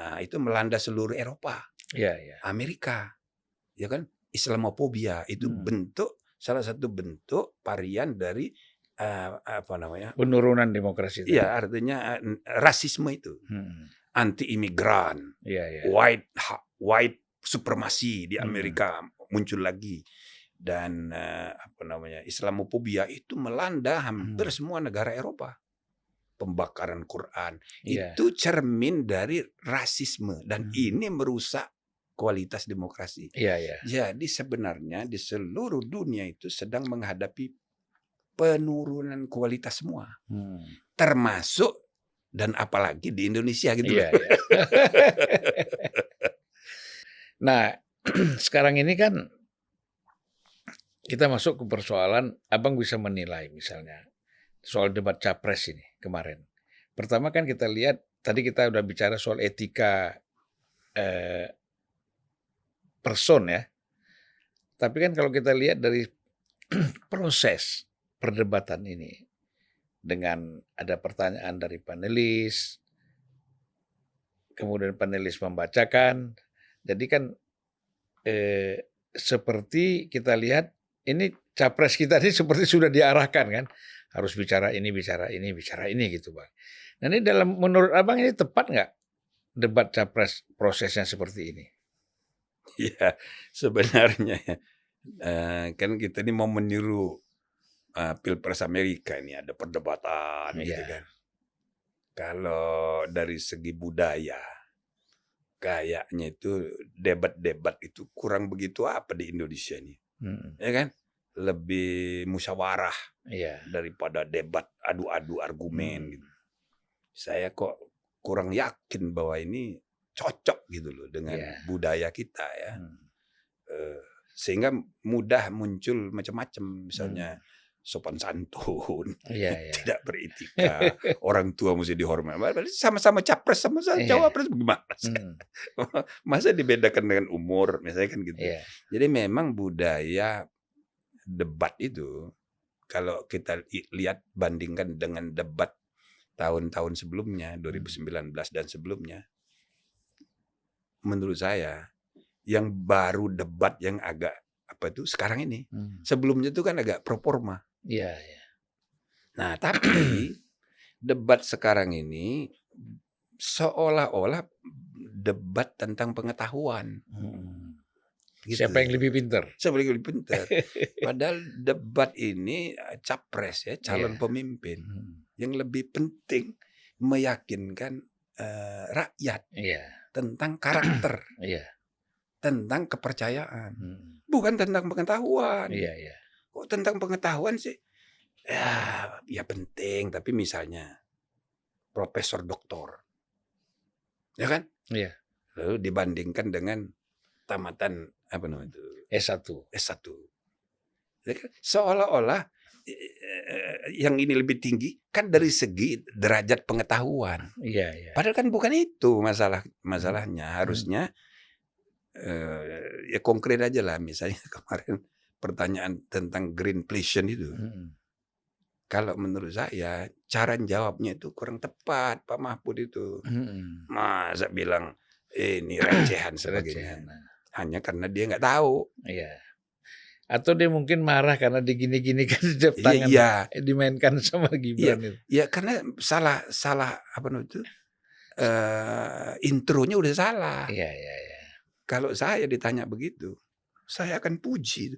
Nah, itu melanda seluruh Eropa, Amerika, ya kan? Islamofobia itu salah satu bentuk varian dari
penurunan demokrasi.
Iya, artinya rasisme itu, anti imigran, white supremasi di Amerika muncul lagi, dan Islamofobia itu melanda hampir semua negara Eropa. Pembakaran Quran itu cermin dari rasisme dan ini merusak kualitas demokrasi. Jadi sebenarnya di seluruh dunia itu sedang menghadapi penurunan kualitas semua, termasuk dan apalagi di Indonesia gitu.
Nah, sekarang ini kan kita masuk ke persoalan, Abang bisa menilai misalnya soal debat capres ini kemarin. Pertama kan kita lihat, tadi kita udah bicara soal etika person ya. Tapi kan kalau kita lihat dari proses perdebatan ini, dengan ada pertanyaan dari panelis, kemudian panelis membacakan, jadi kan seperti kita lihat ini capres kita ini seperti sudah diarahkan kan, harus bicara ini gitu Bang. Nah ini menurut Abang ini tepat nggak debat capres prosesnya seperti ini?
Ya sebenarnya kan kita ini mau meniru Pilpres Amerika, ini ada perdebatan gitu kan. Kalau dari segi budaya kayaknya itu debat-debat itu kurang begitu apa di Indonesia ini. Ya kan? Lebih musyawarah daripada debat adu-adu argumen gitu. Saya kok kurang yakin bahwa ini cocok gitu loh dengan budaya kita ya. Sehingga mudah muncul macam-macam, misalnya sopan santun, tidak beretika, orang tua mesti dihormati. Sama-sama capres, sama-sama cawapres, bagaimana? Masa dibedakan dengan umur, misalnya kan gitu. Jadi memang budaya debat itu, kalau kita lihat bandingkan dengan debat tahun-tahun sebelumnya, 2019 dan sebelumnya, menurut saya yang baru debat yang agak sekarang ini. Sebelumnya itu kan agak pro forma. Nah, tapi debat sekarang ini seolah-olah debat tentang pengetahuan.
Gitu. Siapa yang lebih pintar?
Siapa yang lebih pintar? Padahal debat ini capres ya, calon pemimpin. Yang lebih penting meyakinkan rakyat tentang karakter, tentang kepercayaan, bukan tentang pengetahuan. Kok tentang pengetahuan sih? Ya penting, tapi misalnya profesor doktor, ya kan? Lalu dibandingkan dengan tamatan apa namanya itu? S1. Seolah-olah yang ini lebih tinggi kan dari segi derajat pengetahuan. Padahal kan bukan itu masalahnya. Harusnya ya konkret aja lah. Misalnya kemarin pertanyaan tentang greenflation itu. Kalau menurut saya cara jawabnya itu kurang tepat, Pak Mahfud itu. Masa bilang ini recehan sebagainya. Hanya karena dia nggak tahu.
Atau dia mungkin marah karena digini-gini kan setiap tangan dimainkan sama Gibran itu.
Ya karena salah apa namanya itu? Intronya udah salah. Kalau saya ditanya begitu, saya akan puji.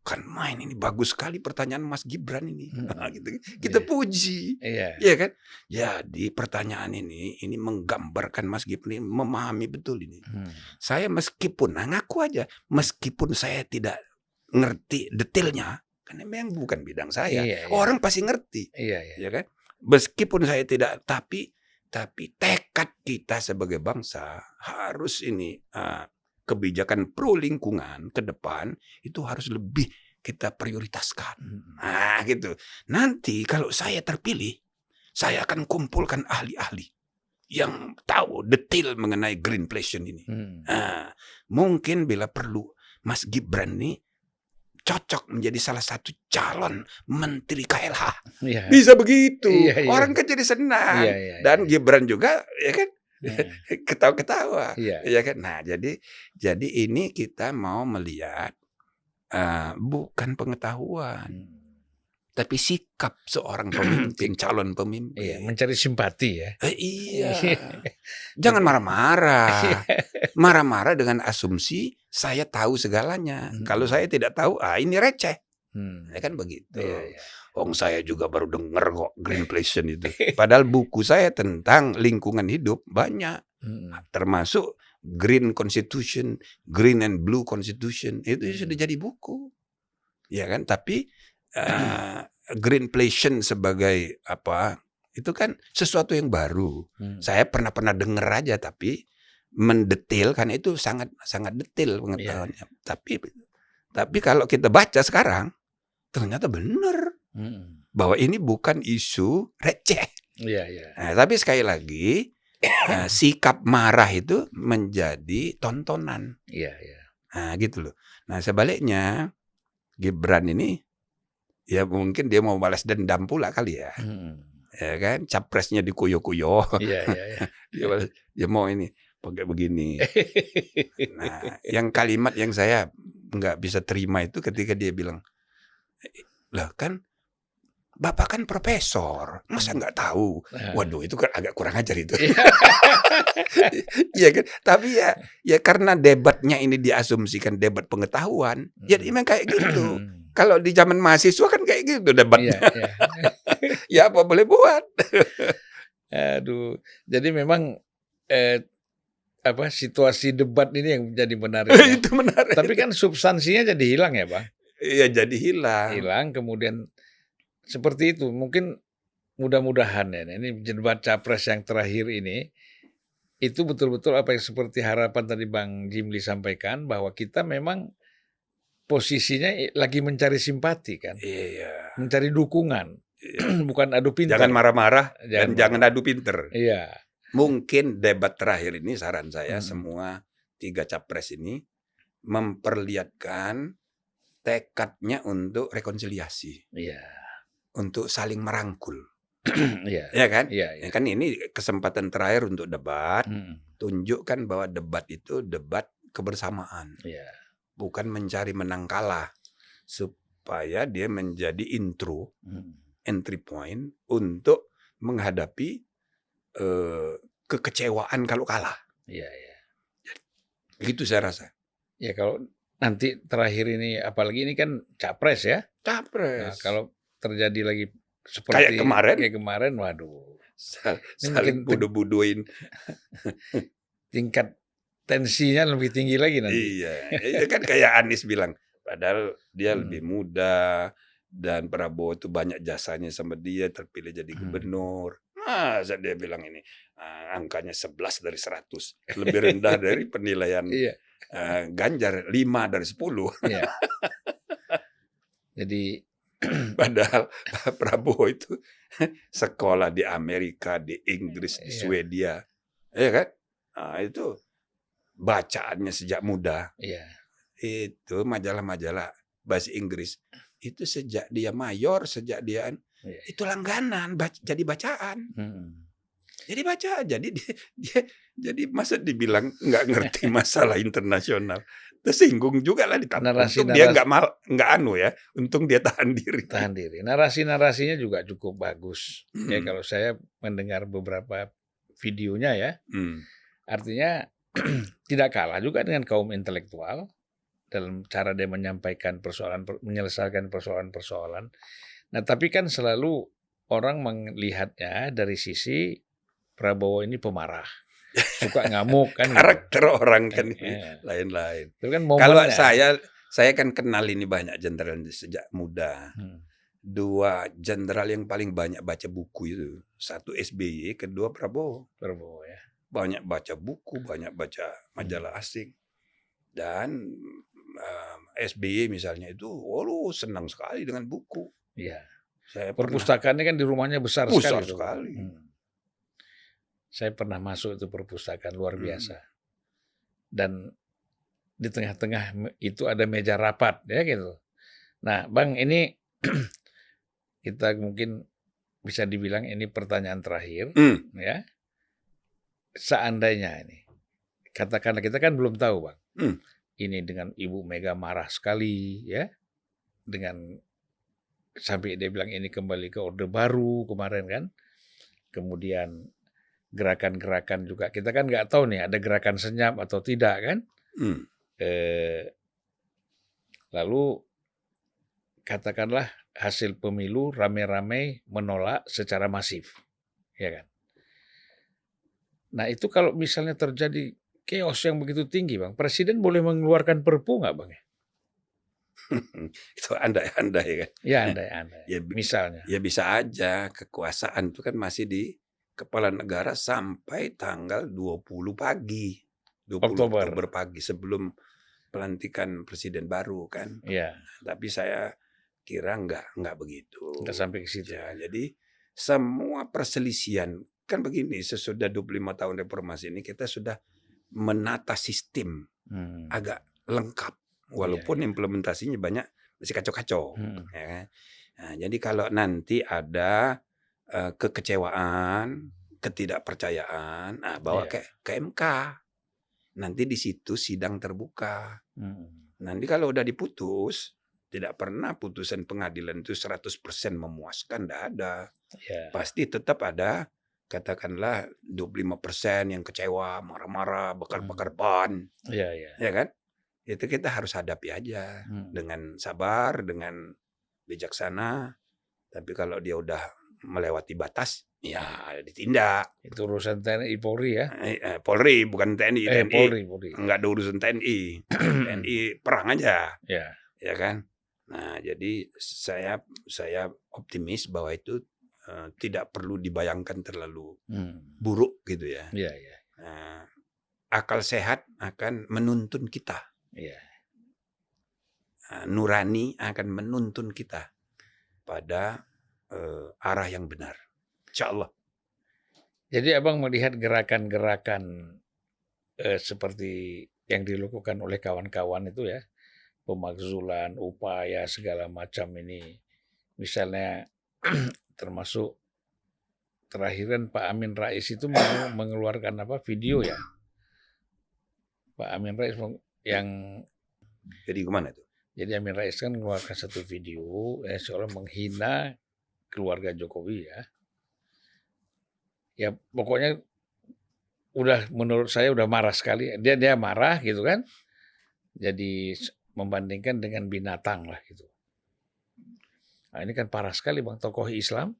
Kan main ini bagus sekali pertanyaan Mas Gibran ini. Gitu. Kita puji. Iya kan? Jadi pertanyaan ini menggambarkan Mas Gibran ini memahami betul ini. Saya meskipun ngaku aja, meskipun saya tidak ngerti detailnya, karena memang bukan bidang saya. Orang pasti ngerti. Ya kan? Meskipun saya tidak, tapi tekad kita sebagai bangsa harus ini kebijakan pro lingkungan ke depan itu harus lebih kita prioritaskan. Gitu. Nanti kalau saya terpilih, saya akan kumpulkan ahli-ahli yang tahu detail mengenai greenflation ini. Mungkin bila perlu Mas Gibran ini cocok menjadi salah satu calon menteri KLH. Bisa begitu. Orang kan jadi senang. Dan Gibran juga ya kan ketawa-ketawa, ya kan. Nah, jadi ini kita mau melihat bukan pengetahuan, tapi sikap seorang pemimpin, calon pemimpin.
Mencari simpati ya.
Jangan marah-marah, marah-marah dengan asumsi saya tahu segalanya. Kalau saya tidak tahu, ini receh, ya kan begitu. Saya juga baru dengar kok greenflation itu. Padahal buku saya tentang lingkungan hidup banyak. Termasuk Green Constitution, Green and Blue Constitution. Itu sudah jadi buku. Ya kan? Tapi greenflation sebagai apa? Itu kan sesuatu yang baru. Saya pernah dengar aja, tapi mendetail kan itu sangat detail pengetahuannya. Tapi kalau kita baca sekarang ternyata benar. Bahwa ini bukan isu receh. Nah, tapi sekali lagi sikap marah itu menjadi tontonan. Nah, gitu loh. Nah, sebaliknya Gibran ini ya mungkin dia mau balas dendam pula kali ya. Ya kan, capresnya dikuyo-kuyo. Dia mau ini pakai begini. Nah, yang kalimat yang saya nggak bisa terima itu ketika dia bilang, lah kan Bapak kan profesor, masa nggak tahu? Waduh, itu kan agak kurang ajar itu. Iya kan? Tapi ya karena debatnya ini diasumsikan debat pengetahuan, jadi memang kayak gitu. Kalau di zaman mahasiswa kan kayak gitu debatnya. Ya apa boleh buat.
Aduh, jadi memang situasi debat ini yang jadi menarik.
Itu menarik.
Tapi kan substansinya jadi hilang ya, Bang?
Iya, jadi hilang.
Hilang, kemudian seperti itu. Mungkin mudah-mudahan ya, ini debat capres yang terakhir ini, itu betul-betul apa yang seperti harapan tadi Bang Jimli sampaikan, bahwa kita memang posisinya lagi mencari simpati kan. Mencari dukungan. Bukan adu pinter.
Jangan marah-marah dan jangan adu pinter.
Iya.
Mungkin debat terakhir ini saran saya semua 3 capres ini memperlihatkan tekadnya untuk rekonsiliasi. Untuk saling merangkul. Ya kan? Ya kan ini kesempatan terakhir untuk debat. Tunjukkan bahwa debat itu debat kebersamaan. Bukan mencari menang kalah. Supaya dia menjadi entry point untuk menghadapi kekecewaan kalau kalah.
Iya, iya.
Begitu saya rasa.
Ya kalau nanti terakhir ini, apalagi ini kan capres ya. Nah,
Capres.
kalau terjadi lagi seperti kayak kemarin, waduh.
Saling bodoh-bodohin.
Tingkat tensinya lebih tinggi lagi nanti.
Iya, kan kayak Anies bilang, padahal dia lebih muda dan Prabowo itu banyak jasanya sama dia, terpilih jadi gubernur. Masa dia bilang ini angkanya 11 dari 100, lebih rendah dari penilaian Ganjar 5 dari 10.
Iya. Jadi
padahal Prabowo itu sekolah di Amerika, di Inggris, di Swedia, ya kan? Nah, itu bacaannya sejak muda.
Iya.
Itu majalah-majalah bahasa Inggris itu sejak dia mayor, sejak dia itu langganan jadi bacaan. Jadi baca, jadi dia jadi masa dibilang nggak ngerti masalah internasional, tersinggung juga lah untung dia nggak untung dia tahan diri.
Narasi-narasinya juga cukup bagus. Ya kalau saya mendengar beberapa videonya ya, artinya tidak kalah juga dengan kaum intelektual dalam cara dia menyampaikan menyelesaikan persoalan-persoalan. Nah, tapi kan selalu orang melihatnya dari sisi Prabowo ini pemarah, suka ngamuk kan.
Karakter orang kan lain-lain. Kan kalau saya kan kenal ini banyak jenderal sejak muda. 2 jenderal yang paling banyak baca buku itu, 1 SBY, kedua Prabowo ya. Banyak baca buku, banyak baca majalah asing. Dan SBY misalnya itu, senang sekali dengan buku.
Iya. Perpustakaannya kan di rumahnya besar sekali. Saya pernah masuk itu perpustakaan luar biasa. Dan di tengah-tengah itu ada meja rapat ya gitu. Nah, Bang, ini kita mungkin bisa dibilang ini pertanyaan terakhir ya. Seandainya ini, katakanlah kita kan belum tahu, Bang. Ini dengan Ibu Mega marah sekali ya. Dengan sampai dia bilang ini kembali ke Orde Baru kemarin kan. Kemudian gerakan-gerakan juga kita kan nggak tahu nih ada gerakan senyap atau tidak kan. Lalu katakanlah hasil pemilu rame-rame menolak secara masif, ya kan. Nah itu kalau misalnya terjadi chaos yang begitu tinggi, Bang, Presiden boleh mengeluarkan perpu nggak, Bang?
Itu andai-andai kan.
Ya andai-andai. Ya, misalnya.
Ya bisa aja, kekuasaan itu kan masih di kepala negara sampai tanggal 20 pagi. 20 Oktober pagi sebelum pelantikan presiden baru kan.
Iya.
Tapi saya kira enggak begitu.
Enggak sampai ke situ.
Ya, jadi semua perselisihan kan begini, sesudah 25 tahun reformasi ini kita sudah menata sistem agak lengkap. Walaupun implementasinya banyak masih kacau-kacau. Ya. Nah, jadi kalau nanti ada kekecewaan, ketidakpercayaan, bawa ke MK. Nanti di situ sidang terbuka. Nanti kalau udah diputus, tidak pernah putusan pengadilan itu 100% memuaskan, tidak ada. Pasti tetap ada, katakanlah 25% yang kecewa, marah-marah, bakar-bakar ban. Ya kan? Itu kita harus hadapi aja dengan sabar, dengan bijaksana. Tapi kalau dia udah melewati batas, ya ditindak.
Itu urusan TNI Polri ya?
Polri bukan TNI.
Polri.
Enggak ada urusan TNI. TNI perang aja. Ya kan? Nah, jadi saya optimis bahwa itu tidak perlu dibayangkan terlalu buruk gitu ya. Akal sehat akan menuntun kita. Nurani akan menuntun kita pada arah yang benar, insya Allah.
Jadi abang melihat gerakan-gerakan seperti yang dilakukan oleh kawan-kawan itu ya, pemakzulan, upaya segala macam ini, misalnya termasuk terakhiran Pak Amin Rais itu mau mengeluarkan video ya, Pak Amin Rais yang
jadi kemana itu?
Jadi Amin Rais kan mengeluarkan satu video seolah menghina keluarga Jokowi ya. Ya pokoknya menurut saya udah marah sekali. Dia marah gitu kan. Jadi membandingkan dengan binatang lah gitu. Nah, ini kan parah sekali Bang, tokoh Islam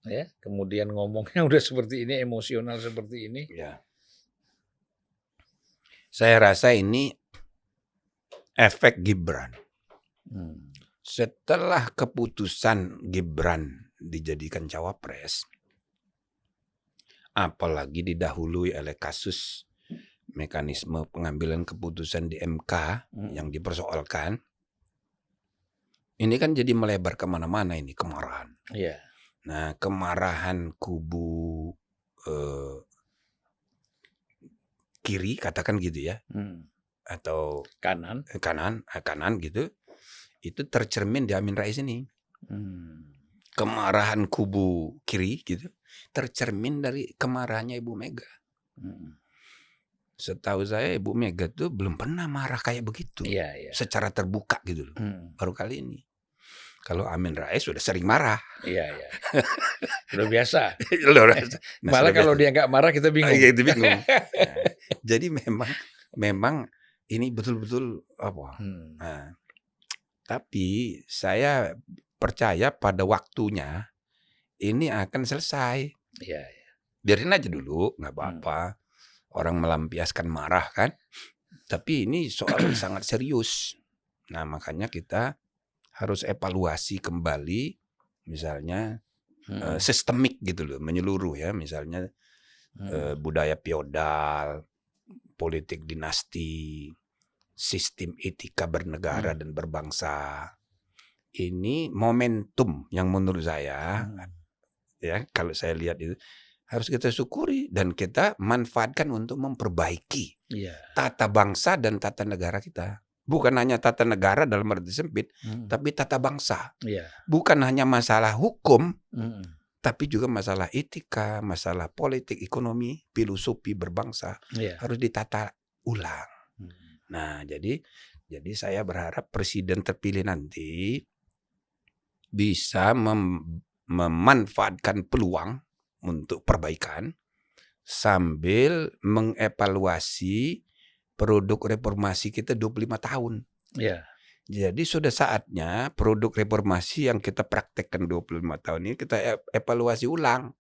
ya, kemudian ngomongnya udah seperti ini, emosional seperti ini.
Ya. Saya rasa ini efek Gibran. Setelah keputusan Gibran dijadikan cawapres, apalagi didahului oleh kasus mekanisme pengambilan keputusan di MK yang dipersoalkan, ini kan jadi melebar kemana-mana ini kemarahan.
Iya.
Nah, kemarahan kubu kiri, katakan gitu ya, atau kanan gitu, itu tercermin di Amin Rais ini. Kemarahan kubu kiri gitu tercermin dari kemarahannya Ibu Mega. Setahu saya Ibu Mega tuh belum pernah marah kayak begitu, secara terbuka gitu loh. Baru kali ini. Kalau Amin Rais sudah sering marah.
Iya. Udah biasa. Malah kalau dia nggak marah kita bingung.
Itu bingung. Nah, jadi memang ini betul-betul apa? Nah, tapi saya percaya pada waktunya ini akan selesai.
Iya.
Biarin aja dulu, nggak apa-apa. Orang melampiaskan marah kan. Tapi ini soal sangat serius. Nah, makanya kita harus evaluasi kembali, misalnya sistemik gitu loh, menyeluruh ya, misalnya budaya feodal, politik dinasti, sistem etika bernegara dan berbangsa. Ini momentum yang menurut saya, ya kalau saya lihat itu harus kita syukuri dan kita manfaatkan untuk memperbaiki tata bangsa dan tata negara kita. Bukan hanya tata negara dalam arti sempit, tapi tata bangsa. Bukan hanya masalah hukum, tapi juga masalah etika, masalah politik, ekonomi, filosofi berbangsa harus ditata ulang. Nah, jadi saya berharap presiden terpilih nanti bisa memanfaatkan peluang untuk perbaikan sambil mengevaluasi produk reformasi kita 25 tahun. Jadi sudah saatnya produk reformasi yang kita praktekkan 25 tahun ini kita evaluasi ulang.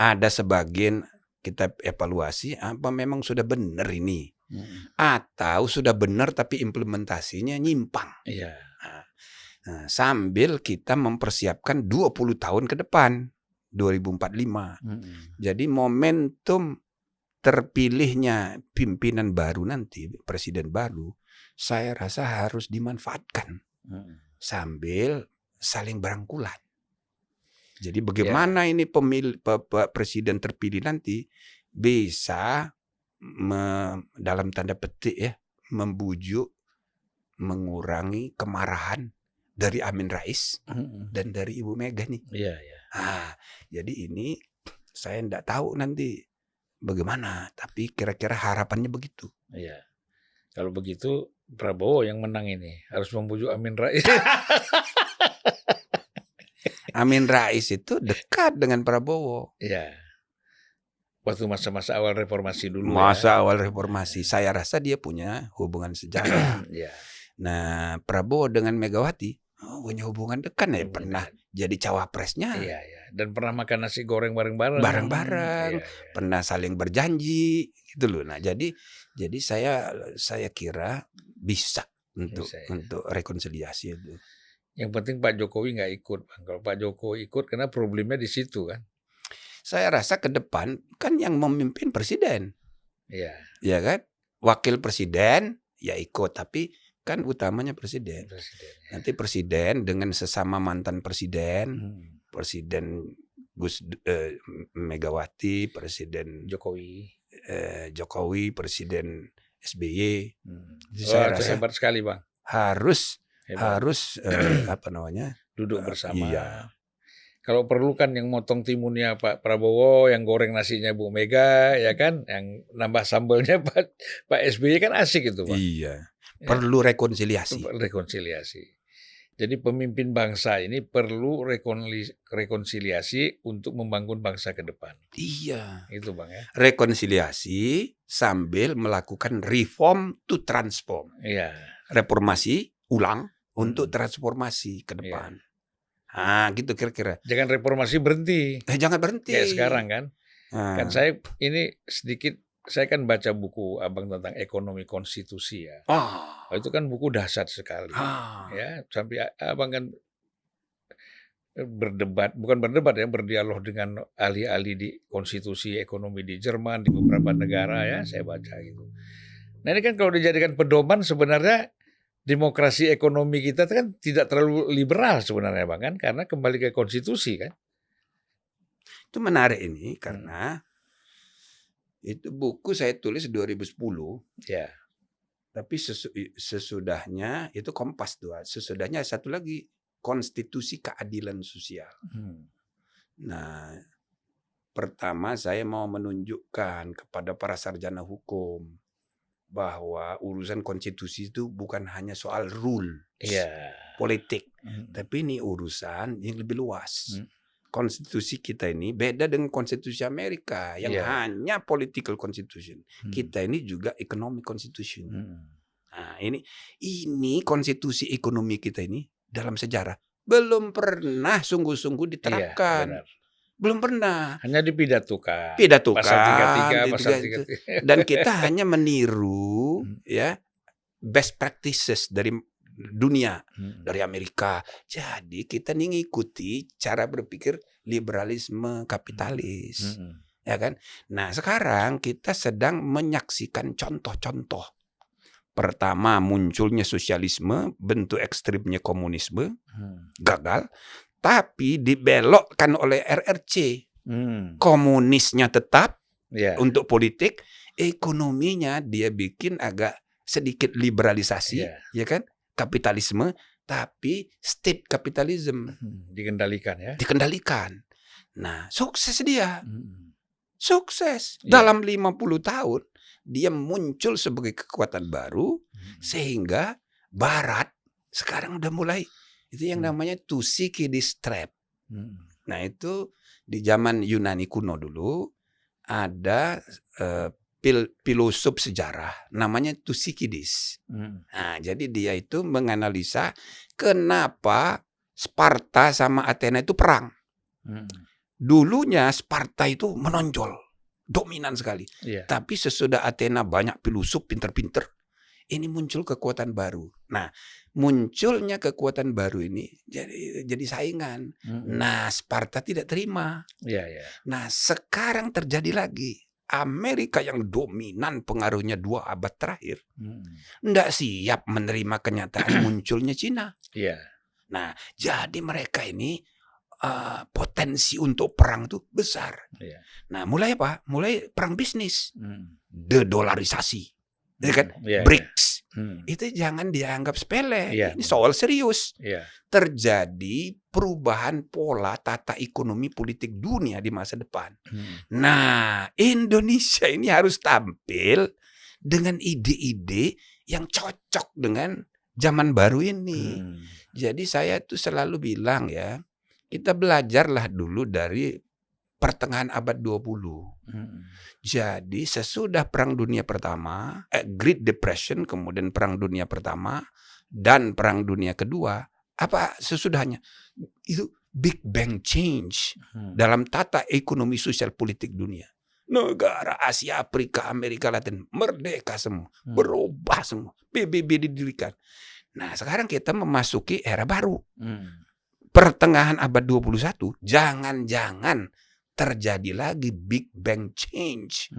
Ada sebagian kita evaluasi apa memang sudah benar ini. Atau sudah benar tapi implementasinya nyimpang. Nah, sambil kita mempersiapkan 20 tahun ke depan, 2045. Jadi momentum terpilihnya pimpinan baru nanti, presiden baru, saya rasa harus dimanfaatkan sambil saling berangkulan. Jadi bagaimana ini presiden terpilih nanti bisa dalam tanda petik ya membujuk, mengurangi kemarahan dari Amin Rais dan dari Ibu Mega nih. Jadi ini saya enggak tahu nanti bagaimana, tapi kira-kira harapannya begitu.
Kalau begitu Prabowo yang menang ini, harus membujuk Amin Rais.
Amin Rais itu dekat dengan Prabowo.
Waktu masa-masa awal reformasi dulu.
Awal reformasi, saya rasa dia punya hubungan sejarah. Nah, Prabowo dengan Megawati punya hubungan dekat ya, pernah jadi cawapresnya.
Dan pernah makan nasi goreng bareng-bareng.
Pernah saling berjanji gitu loh. Nah, jadi saya kira bisa untuk rekonsiliasi itu.
Yang penting Pak Jokowi nggak ikut, Bang. Kalau Pak Jokowi ikut, karena problemnya di situ kan.
Saya rasa ke depan kan yang memimpin presiden. Ya kan? Wakil presiden ya ikut, tapi kan utamanya presiden. Nanti presiden dengan sesama mantan presiden, Presiden Megawati, Presiden Jokowi, Presiden SBY.
Saya rasa hebat sekali, Bang.
Harus
duduk bersama. Kalau perlu kan yang motong timunnya Pak Prabowo, yang goreng nasinya Bu Mega, ya kan, yang nambah sambelnya Pak SBY kan asik itu, Pak.
Perlu rekonsiliasi.
Jadi pemimpin bangsa ini perlu rekonsiliasi untuk membangun bangsa ke depan.
Iya.
Itu Bang ya.
Rekonsiliasi sambil melakukan reform to transform.
Iya.
Reformasi ulang untuk transformasi ke depan. Nah, gitu kira-kira.
Jangan reformasi berhenti.
Jangan berhenti.
Kayak sekarang kan. Kan saya ini sedikit, saya kan baca buku Abang tentang ekonomi konstitusi ya. Itu kan buku dahsyat sekali. Ya, sampai Abang kan berdialog dengan ahli-ahli di konstitusi ekonomi di Jerman, di beberapa negara ya, saya baca gitu. Nah ini kan kalau dijadikan pedoman sebenarnya demokrasi ekonomi kita kan tidak terlalu liberal sebenarnya Bang kan, karena kembali ke konstitusi kan.
Itu menarik ini karena itu buku saya tulis 2010.
Ya.
Tapi sesudahnya itu Kompas tuh. Sesudahnya satu lagi konstitusi keadilan sosial. Nah, pertama saya mau menunjukkan kepada para sarjana hukum bahwa urusan konstitusi itu bukan hanya soal rule politik, tapi ini urusan yang lebih luas. Konstitusi kita ini beda dengan konstitusi Amerika yang hanya political constitution. Kita ini juga economic constitution. Nah, ini konstitusi ekonomi kita ini dalam sejarah belum pernah sungguh-sungguh diterapkan. Belum pernah.
Hanya dipidatukan.
Pasal
33, pasal 33.
Dan kita hanya meniru ya best practices dari dunia, dari Amerika. Jadi kita mengikuti cara berpikir liberalisme kapitalis. Ya kan? Nah, sekarang kita sedang menyaksikan contoh-contoh. Pertama, munculnya sosialisme, bentuk ekstrimnya komunisme, gagal, tapi dibelokkan oleh RRC. Komunisnya tetap untuk politik, ekonominya dia bikin agak sedikit liberalisasi, ya kan? Kapitalisme, tapi state capitalism.
Dikendalikan ya.
Dikendalikan. Nah, sukses dia. Sukses. Dalam 50 tahun, dia muncul sebagai kekuatan baru, sehingga Barat sekarang udah mulai, itu yang namanya Thucydides trap. Nah, itu di zaman Yunani kuno dulu, ada filosof sejarah namanya Thucydides. Nah, jadi dia itu menganalisa kenapa Sparta sama Athena itu perang. Dulunya Sparta itu menonjol, dominan sekali. Tapi sesudah Athena banyak filosof pinter-pinter, ini muncul kekuatan baru. Nah, munculnya kekuatan baru ini jadi saingan. Nah, Sparta tidak terima. Nah, sekarang terjadi lagi. Amerika yang dominan pengaruhnya 2 abad terakhir, tidak siap menerima kenyataan munculnya Cina. Nah, jadi mereka ini potensi untuk perang itu besar. Nah, mulai apa? Mulai perang bisnis, dedolarisasi, ya kan? BRICS. Itu jangan dianggap sepele. Ini soal serius. Terjadi perubahan pola tata ekonomi politik dunia di masa depan. Nah, Indonesia ini harus tampil dengan ide-ide yang cocok dengan zaman baru ini. Jadi saya tuh selalu bilang ya, kita belajarlah dulu dari pertengahan abad 20. Jadi sesudah Perang Dunia Pertama, Great Depression, kemudian Perang Dunia Pertama, dan Perang Dunia Kedua, apa sesudahnya? Itu Big Bang Change dalam tata ekonomi sosial politik dunia. Negara Asia, Afrika, Amerika Latin, merdeka semua, berubah semua, PBB didirikan. Nah, sekarang kita memasuki era baru. Pertengahan abad 21, jangan-jangan terjadi lagi Big Bang Change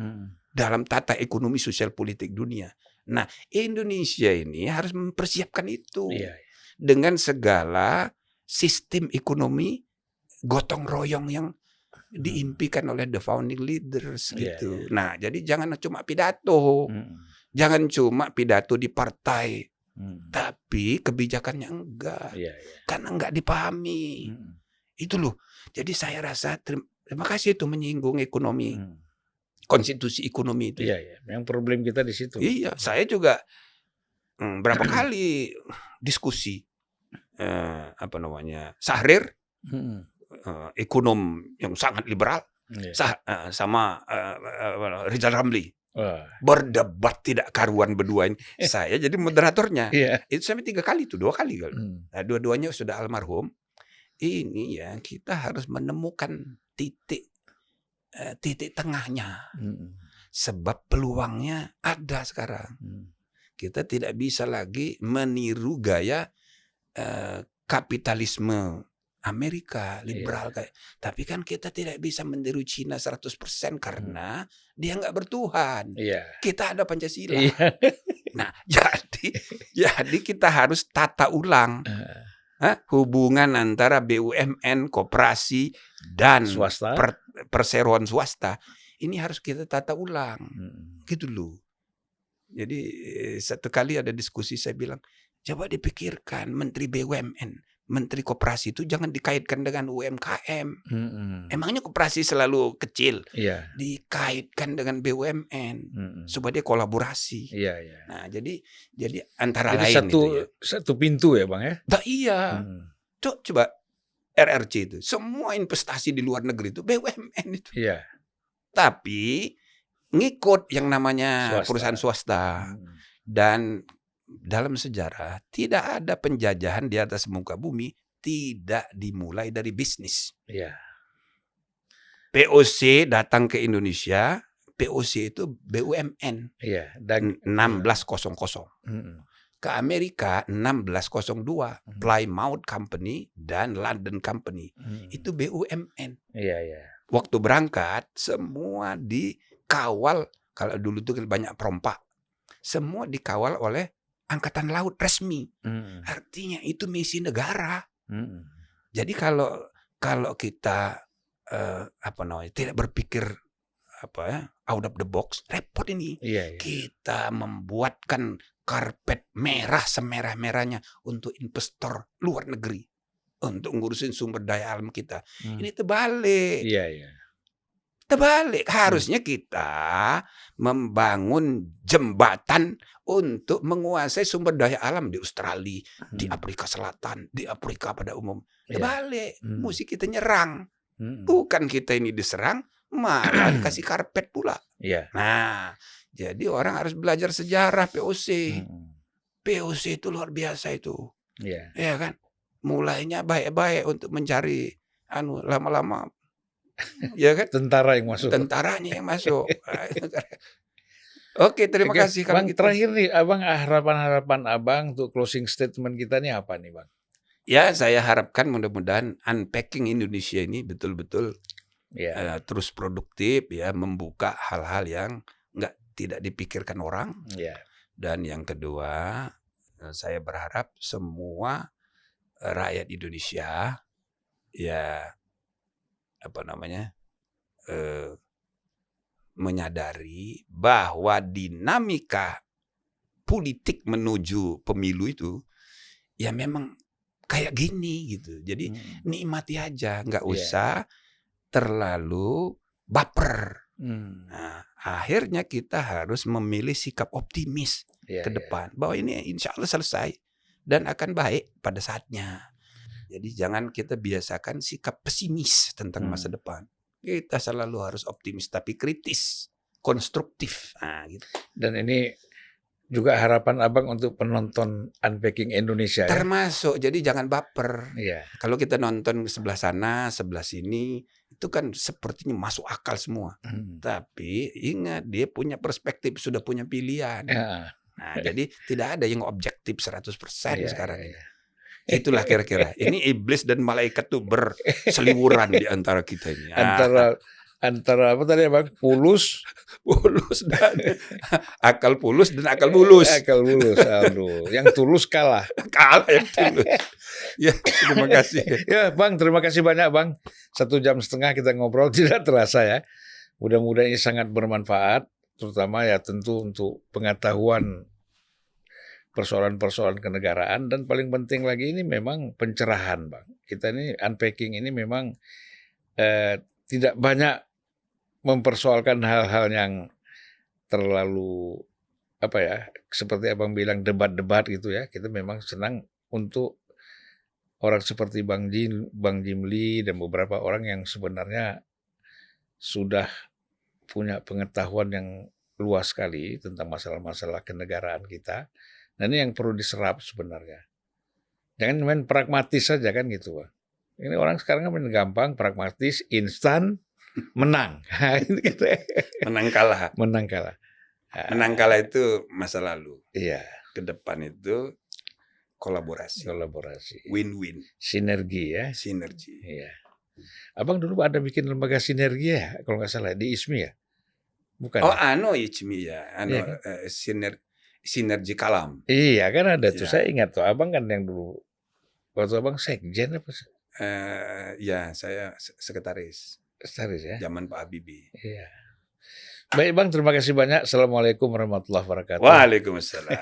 dalam tata ekonomi sosial politik dunia. Nah, Indonesia ini harus mempersiapkan itu dengan segala sistem ekonomi gotong royong yang diimpikan oleh the founding leaders gitu. Nah, jadi jangan cuma pidato, jangan cuma pidato di partai, tapi kebijakannya enggak, karena enggak dipahami. Itu loh. Jadi saya rasa terima kasih itu menyinggung ekonomi, konstitusi ekonomi itu.
Yang problem kita di situ.
Iya, saya juga berapa kali diskusi Syahrir, ekonom yang sangat liberal, sama Rizal Ramli. Berdebat tidak karuan berdua ini. Saya jadi moderatornya. Itu sampai 3 kali tuh, 2 kali. Nah, dua-duanya sudah almarhum. Ini ya kita harus menemukan titik tengahnya. Sebab peluangnya ada sekarang. Kita tidak bisa lagi meniru gaya kapitalisme Amerika liberal kayak. Tapi kan kita tidak bisa meniru Cina 100% karena dia nggak bertuhan. Kita ada Pancasila. Nah, jadi kita harus tata ulang hubungan antara BUMN, koperasi dan swasta, perseroan swasta. Ini harus kita tata ulang. Gitu loh. Jadi satu kali ada diskusi saya bilang, coba dipikirkan Menteri BUMN, Menteri Koperasi itu jangan dikaitkan dengan UMKM. Emangnya koperasi selalu kecil? Dikaitkan dengan BUMN supaya dia kolaborasi. Nah, jadi antara lain
satu pintu ya Bang ya?
Nah, iya. Coba RRC itu, semua investasi di luar negeri itu BUMN itu. Tapi ngikut yang namanya perusahaan swasta. Dan dalam sejarah tidak ada penjajahan di atas muka bumi tidak dimulai dari bisnis. POC datang ke Indonesia, POC itu BUMN. Dan 1600. Ke Amerika 1602, Plymouth Company dan London Company. Itu BUMN. Waktu berangkat semua dikawal, kalau dulu tuh banyak perompak. Semua dikawal oleh Angkatan Laut resmi. Artinya itu misi negara. Jadi kalau kita tidak berpikir out of the box, repot ini. Kita membuatkan karpet merah semerah-merahnya untuk investor luar negeri untuk ngurusin sumber daya alam kita. Ini terbalik. Terbalik. Harusnya kita membangun jembatan untuk menguasai sumber daya alam di Australia, di Afrika Selatan, di Afrika pada umum. Terbalik. Mesti kita nyerang. Bukan kita ini diserang, malah kasih karpet pula. Nah, jadi orang harus belajar sejarah POC. POC itu luar biasa itu. Ya kan? Mulainya baik-baik untuk mencari lama-lama ya kan? Tentaranya yang masuk. Oke, terima kasih
Bang, gitu. Terakhir nih Abang, harapan Abang untuk closing statement kita nih apa nih Bang?
Ya, saya harapkan mudah-mudahan Unpacking Indonesia ini betul-betul terus produktif ya, membuka hal-hal yang tidak dipikirkan orang. Dan yang kedua, saya berharap semua rakyat Indonesia menyadari bahwa dinamika politik menuju pemilu itu ya memang kayak gini gitu. Jadi nikmati aja, nggak usah terlalu baper. Nah, akhirnya kita harus memilih sikap optimis ke depan bahwa ini insya Allah selesai dan akan baik pada saatnya. Jadi jangan kita biasakan sikap pesimis tentang masa depan. Kita selalu harus optimis tapi kritis, konstruktif. Nah, gitu.
Dan ini juga harapan Abang untuk penonton Unpacking Indonesia.
Termasuk, jadi jangan baper. Kalau kita nonton sebelah sana, sebelah sini, itu kan sepertinya masuk akal semua. Tapi ingat, dia punya perspektif, sudah punya pilihan. Nah, jadi tidak ada yang objektif 100% sekarang. Itulah kira-kira. Ini iblis dan malaikat tuh berseliweran di antara kita ini.
Antara apa tadi Bang? Pulus
dan akal pulus dan akal bulus.
Akal bulus. Aduh, yang tulus kalah.
Kalah yang tulus. Ya, terima kasih.
Ya, Bang, terima kasih banyak, Bang. 1,5 jam kita ngobrol tidak terasa ya. Mudah-mudahan ini sangat bermanfaat, terutama ya tentu untuk pengetahuan persoalan-persoalan kenegaraan, dan paling penting lagi ini memang pencerahan, Bang. Kita ini Unpacking ini memang tidak banyak mempersoalkan hal-hal yang terlalu seperti Abang bilang debat-debat gitu ya. Kita memang senang untuk orang seperti Bang Jimli dan beberapa orang yang sebenarnya sudah punya pengetahuan yang luas sekali tentang masalah-masalah kenegaraan kita. Nah ini yang perlu diserap sebenarnya. Jangan main pragmatis saja kan gitu, Pak. Ini orang sekarang kan main gampang, pragmatis, instan, menang.
Menang kalah.
Menang kalah.
Menang kalah itu masa lalu.
Iya.
Ke depan itu kolaborasi. Win-win.
Sinergi ya.
Sinergi.
Iya. Abang dulu ada bikin lembaga sinergi ya, kalau nggak salah di ISMI ya? Bukan.
Oh, ya? ISMI ya. Iya, kan? Sinergi Kalam.
Iya kan ada tuh. Saya ingat tuh, abang kan yang dulu waktu abang sekjen apa sih?
Ya, saya sekretaris.
Sekretaris ya.
Zaman Pak Habibie.
Iya. Baik Bang, terima kasih banyak. Assalamualaikum warahmatullahi wabarakatuh.
Waalaikumsalam.